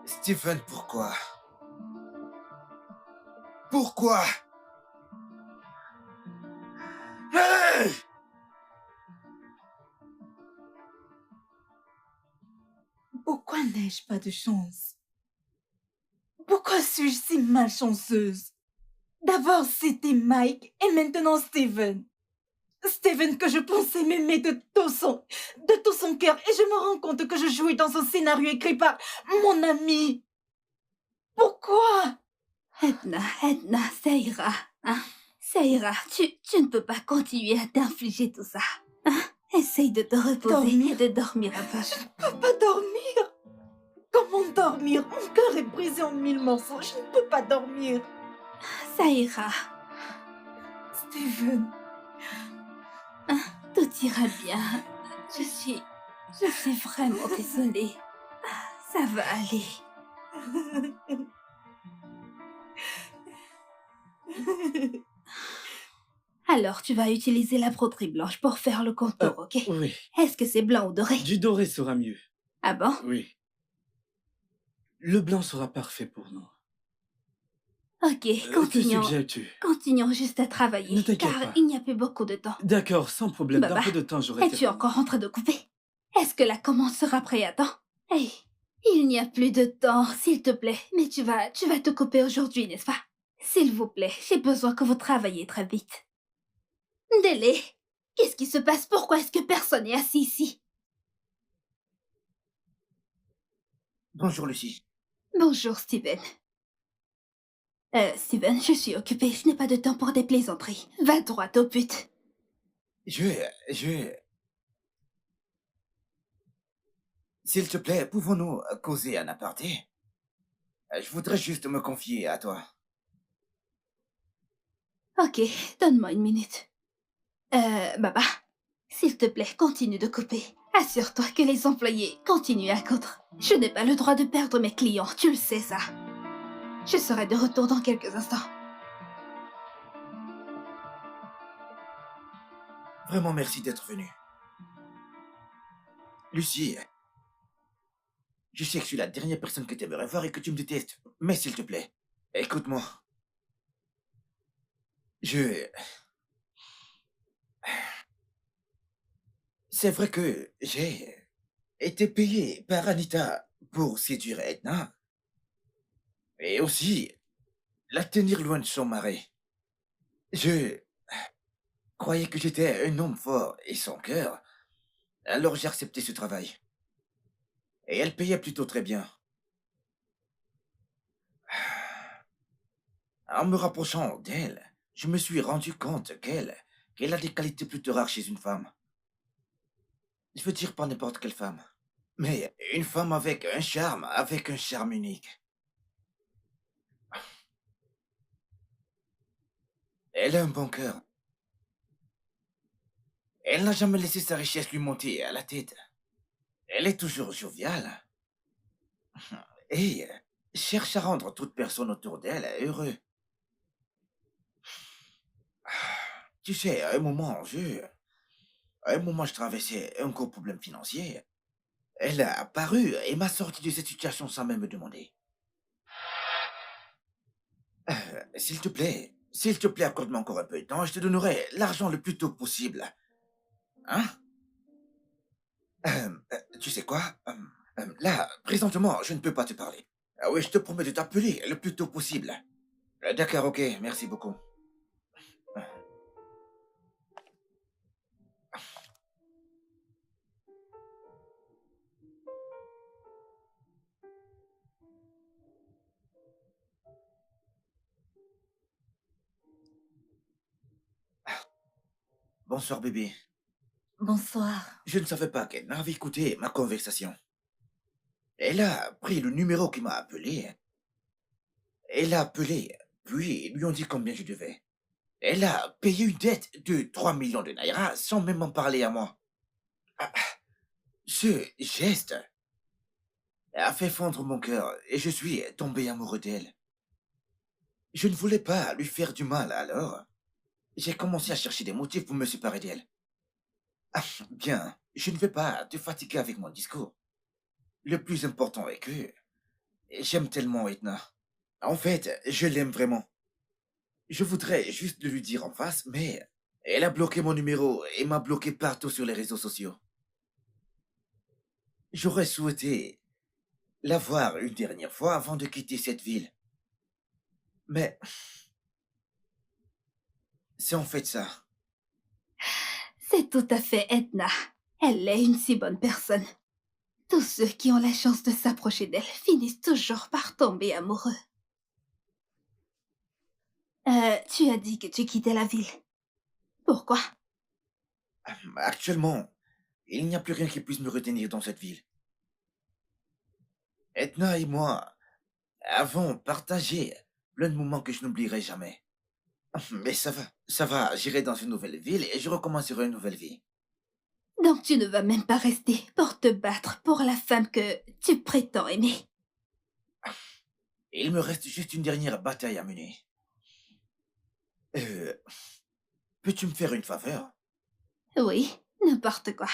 Stephen, pourquoi? Pourquoi? Hey! Pourquoi n'ai-je pas de chance? Pourquoi suis-je si malchanceuse? D'abord c'était Mike et maintenant Steven. Steven que je pensais m'aimer de tout son cœur et je me rends compte que je jouais dans un scénario écrit par mon ami. Pourquoi? Edna, ça ira. Hein? Ça ira. Tu ne peux pas continuer à t'infliger tout ça. Hein? Essaye de te reposer Dormir. et de dormir un peu. Je ne peux pas dormir. Comment dormir? Mon cœur est brisé en 1000 morceaux. Je ne peux pas dormir. Ça ira. Steven. Tout ira bien. Je suis vraiment désolée. Ça va aller. Alors, tu vas utiliser la broderie blanche pour faire le contour, ok? Oui. Est-ce que c'est blanc ou doré? Du doré sera mieux. Ah bon? Oui. Le blanc sera parfait pour nous. Ok, Que continuons. suggères-tu? Continuons juste à travailler, Ne t'inquiète car pas. il n'y a plus beaucoup de temps. D'accord, sans problème. Baba, Dans peu de temps, j'aurai Es-tu encore en train de couper? Est-ce que la commande sera prête à temps? Hey, il n'y a plus de temps, s'il te plaît. Mais tu vas te couper aujourd'hui, n'est-ce pas? S'il vous plaît, j'ai besoin que vous travailliez très vite. Délé, qu'est-ce qui se passe? Pourquoi est-ce que personne n'est assis ici? Bonjour, Lucie. Bonjour, Steven. Steven, je suis occupée. Je n'ai pas de temps pour des plaisanteries. Va droit au but. S'il te plaît, pouvons-nous causer un aparté? Je voudrais juste me confier à toi. Ok, donne-moi une minute. Baba, s'il te plaît, continue de couper. Assure-toi que les employés continuent à coudre. Je n'ai pas le droit de perdre mes clients, tu le sais ça. Je serai de retour dans quelques instants. Vraiment merci d'être venu. Lucie, je sais que je suis la dernière personne que tu aimerais voir et que tu me détestes. Mais s'il te plaît, écoute-moi. C'est vrai que j'ai été payé par Anita pour séduire Edna. Et aussi, la tenir loin de son mari. Je croyais que j'étais un homme fort et sans cœur. Alors j'ai accepté ce travail. Et elle payait plutôt très bien. En me rapprochant d'elle, je me suis rendu compte qu'elle a des qualités plutôt rares chez une femme. Je veux dire pas n'importe quelle femme, mais une femme avec un charme unique. Elle a un bon cœur. Elle n'a jamais laissé sa richesse lui monter à la tête. Elle est toujours joviale. Et cherche à rendre toute personne autour d'elle heureux. Tu sais, à un moment, je traversais un gros problème financier. Elle a apparu et m'a sorti de cette situation sans même me demander. S'il te plaît, accorde-moi encore un peu de temps, je te donnerai l'argent le plus tôt possible. Hein? Tu sais quoi? Là, présentement, je ne peux pas te parler. Ah oui, je te promets de t'appeler le plus tôt possible. D'accord, ok, merci beaucoup. Bonsoir, bébé. Bonsoir. Je ne savais pas qu'elle n'avait écouté ma conversation. Elle a pris le numéro qui m'a appelé. Elle a appelé, puis ils lui ont dit combien je devais. Elle a payé une dette de 3 millions de naira sans même m'en parler à moi. Ah, ce geste a fait fondre mon cœur et je suis tombé amoureux d'elle. Je ne voulais pas lui faire du mal, alors j'ai commencé à chercher des motifs pour me séparer d'elle. Ah, bien, je ne vais pas te fatiguer avec mon discours. Le plus important est que j'aime tellement Edna. En fait, je l'aime vraiment. Je voudrais juste le lui dire en face, mais elle a bloqué mon numéro et m'a bloqué partout sur les réseaux sociaux. J'aurais souhaité la voir une dernière fois avant de quitter cette ville. Mais c'est en fait ça. C'est tout à fait Edna. Elle est une si bonne personne. Tous ceux qui ont la chance de s'approcher d'elle finissent toujours par tomber amoureux. Tu as dit que tu quittais la ville. Pourquoi? Actuellement, il n'y a plus rien qui puisse me retenir dans cette ville. Edna et moi avons partagé plein de moments que je n'oublierai jamais. Mais ça va, j'irai dans une nouvelle ville et je recommencerai une nouvelle vie. Donc tu ne vas même pas rester pour te battre pour la femme que tu prétends aimer. Il me reste juste une dernière bataille à mener. Peux-tu me faire une faveur? Oui, n'importe quoi.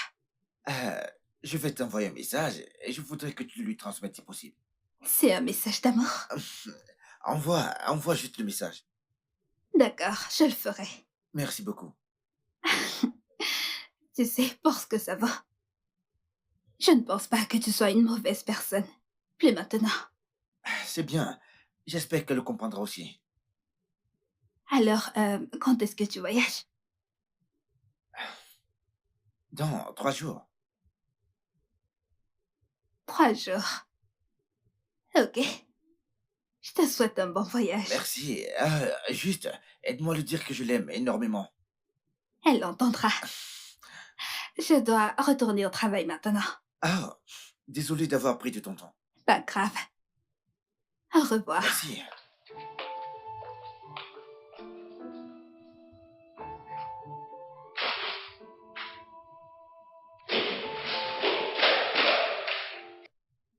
Je vais t'envoyer un message et je voudrais que tu lui transmettes si possible. C'est un message d'amour. Envoie juste le message. D'accord, je le ferai. Merci beaucoup. Tu sais, pour ce que ça va. Je ne pense pas que tu sois une mauvaise personne. Plus maintenant. C'est bien. J'espère qu'elle le comprendra aussi. Alors, quand est-ce que tu voyages? Dans 3 jours. 3 jours. Ok. Je te souhaite un bon voyage. Merci. Juste, aide-moi à lui dire que je l'aime énormément. Elle l'entendra. Je dois retourner au travail maintenant. Ah, désolé d'avoir pris de ton temps. Pas grave. Au revoir. Merci.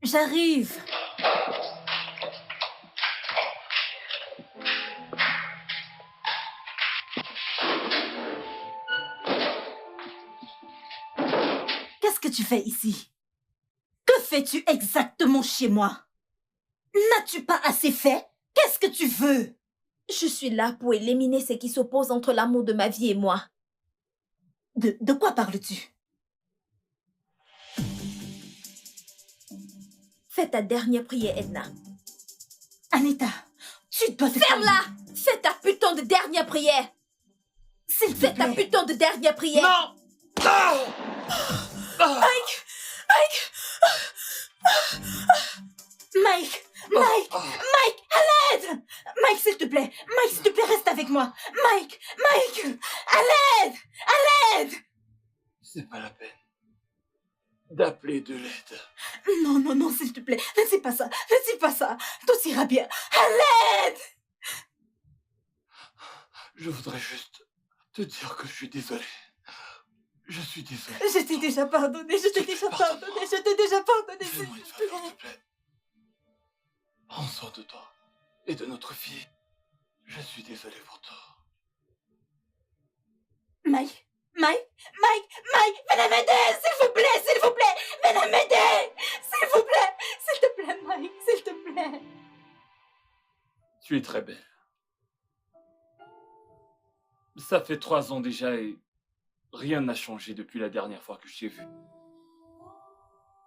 J'arrive. Qu'est-ce que tu fais ici? Que fais-tu exactement chez moi? N'as-tu pas assez fait? Qu'est-ce que tu veux? Je suis là pour éliminer ce qui s'oppose entre l'amour de ma vie et moi. De quoi parles-tu? Fais ta dernière prière, Edna. Anita, tu dois te Ferme-la! Fais ta putain de dernière prière! S'il te Fais ta plaît. putain de dernière prière! Non! Non! Mike! Mike, à l'aide! Mike, s'il te plaît! Mike, s'il te plaît, reste avec moi! Mike! À l'aide! C'est pas la peine d'appeler de l'aide. Non, s'il te plaît, ne dis pas ça! Tout ira bien! À l'aide! Je voudrais juste te dire que je suis désolé. Je suis désolé. Je t'ai déjà pardonné, Fais-moi une faveur, s'il te plaît. Prends soin de toi et de notre fille. Je suis désolé pour toi. Mike, venez m'aider, s'il vous plaît, venez m'aider, s'il te plaît, Mike, s'il te plaît. Tu es très belle. Ça fait 3 ans déjà et rien n'a changé depuis la dernière fois que je t'ai vue.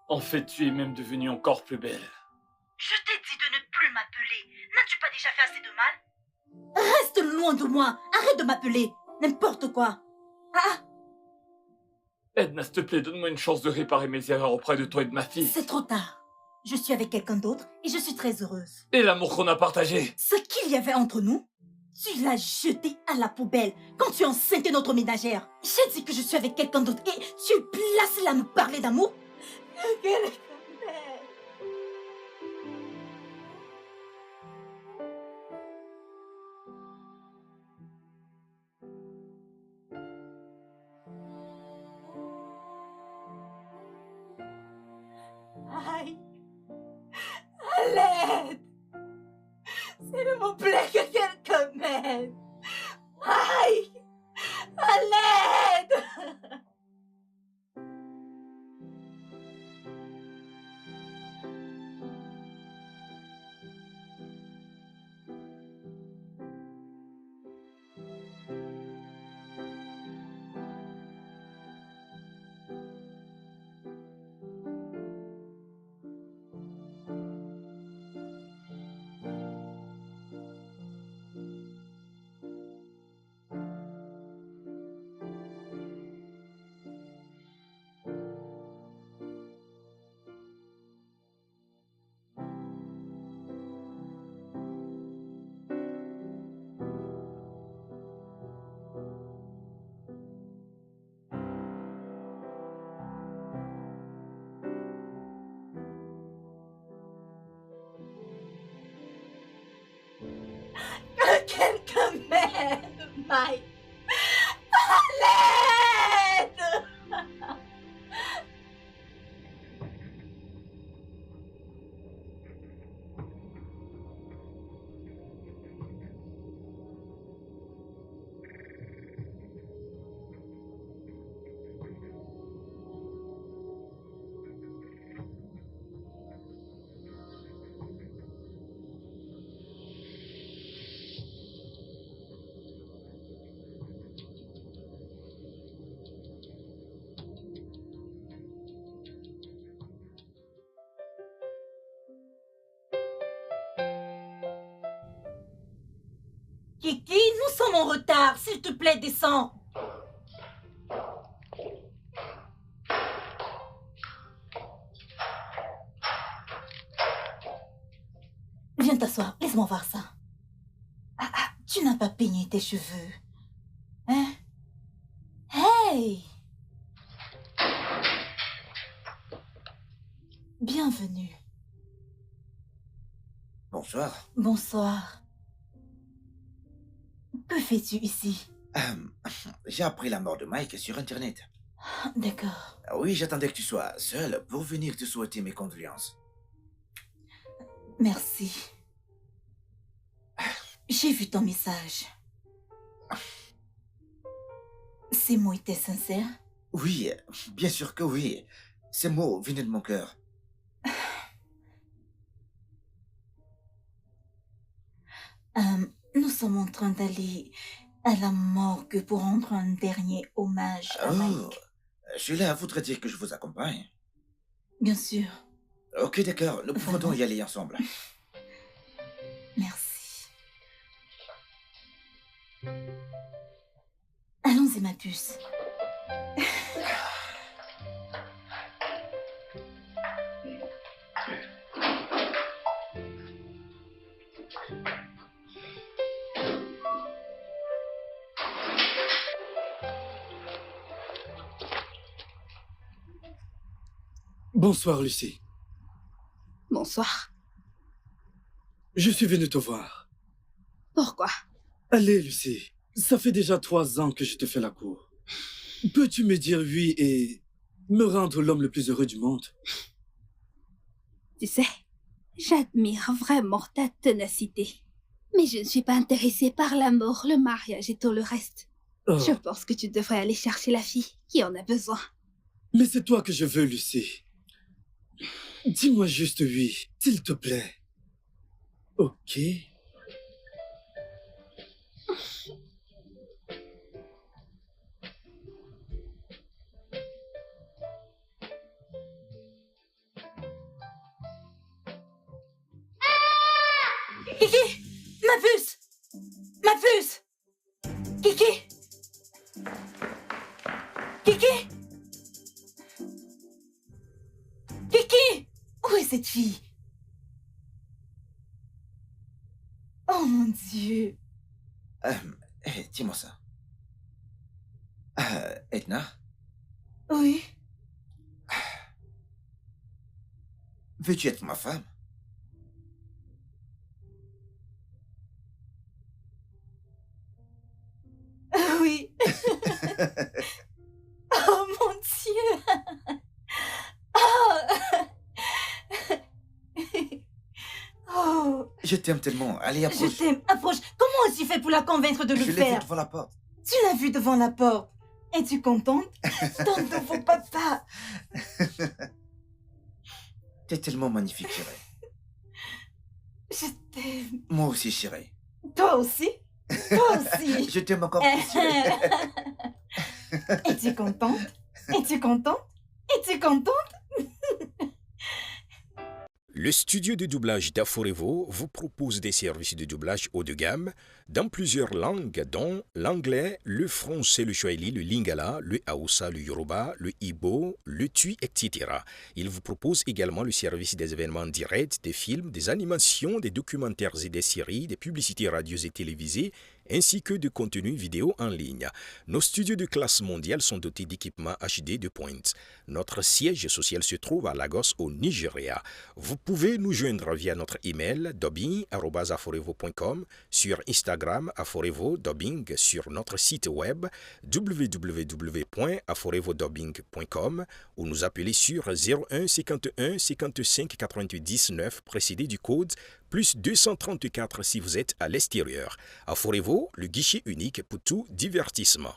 En fait, tu es même devenue encore plus belle. Je t'ai dit de ne plus m'appeler. N'as-tu pas déjà fait assez de mal? Reste loin de moi. Arrête de m'appeler. N'importe quoi. Edna, s'il te plaît, donne-moi une chance de réparer mes erreurs auprès de toi et de ma fille. C'est trop tard. Je suis avec quelqu'un d'autre et je suis très heureuse. Et l'amour qu'on a partagé. Ce qu'il y avait entre nous, tu l'as jeté à la poubelle quand tu as enceinté notre ménagère. J'ai dit que je suis avec quelqu'un d'autre et tu es placé là à me parler d'amour. Quelle est ta mère? Aïe! À l'aide! S'il vous plaît, que quelqu'un m'aide! Aïe! À l'aide! quelqu'un m'aide, Mike. À l'aide! Kiki, nous sommes en retard. S'il te plaît, descends. Viens t'asseoir. Laisse-moi voir ça. Tu n'as pas peigné tes cheveux. Hein? Hey! Bienvenue. Bonsoir. Bonsoir. Que fais-tu ici? J'ai appris la mort de Mike sur Internet. D'accord. Oui, j'attendais que tu sois seul pour venir te souhaiter mes condoléances. Merci. J'ai vu ton message. Ces mots étaient sincères? Oui, bien sûr que oui. Ces mots venaient de mon cœur. Nous sommes en train d'aller à la morgue pour rendre un dernier hommage à Mike. Sheila voudrait dire que je vous accompagne. Bien sûr. Ok, d'accord, nous pouvons donc y aller ensemble. Merci. Allons-y, ma puce. Bonsoir, Lucie. Bonsoir. Je suis venu te voir. Pourquoi? Allez, Lucie. Ça fait déjà 3 ans que je te fais la cour. Peux-tu me dire oui et me rendre l'homme le plus heureux du monde? Tu sais, j'admire vraiment ta ténacité. Mais je ne suis pas intéressée par l'amour, le mariage et tout le reste. Oh. Je pense que tu devrais aller chercher la fille qui en a besoin. Mais c'est toi que je veux, Lucie. Dis-moi juste oui, s'il te plaît. Ok. Kiki! Ma puce! Ma puce! Kiki! Kiki! Kiki! Où est cette fille? Oh mon Dieu! Dis-moi ça. Edna, Oui? veux-tu être ma femme? Oui. Oh mon Dieu. Oh. Oh. Je t'aime tellement. Allez, Je approche. t'aime. Approche. Comment as-tu fait pour la convaincre de le Je l'ai vu faire? devant la porte. Tu l'as vu devant la porte. Es-tu contente? Ton nouveau papa. T'es tellement magnifique, chérie. Je t'aime. Moi aussi, chérie. Toi aussi? Toi aussi. Je t'aime encore plus, chérie. Es-tu contente? Es-tu contente? Es-tu contente? Le studio de doublage d'Aforevo vous propose des services de doublage haut de gamme dans plusieurs langues, dont l'anglais, le français, le swahili, le lingala, le hausa, le yoruba, le igbo, le tui, etc. Il vous propose également le service des événements directs, des films, des animations, des documentaires et des séries, des publicités radios et télévisées, ainsi que de contenus vidéo en ligne. Nos studios de classe mondiale sont dotés d'équipements HD de pointe. Notre siège social se trouve à Lagos, au Nigeria. Vous pouvez nous joindre via notre email dubbing@aforevo.com, sur Instagram Aforevo Dubbing, sur notre site web www.aforevodubbing.com ou nous appeler sur 01 51 55 88 19 précédé du code plus 234 si vous êtes à l'extérieur. Aforevo, le guichet unique pour tout divertissement.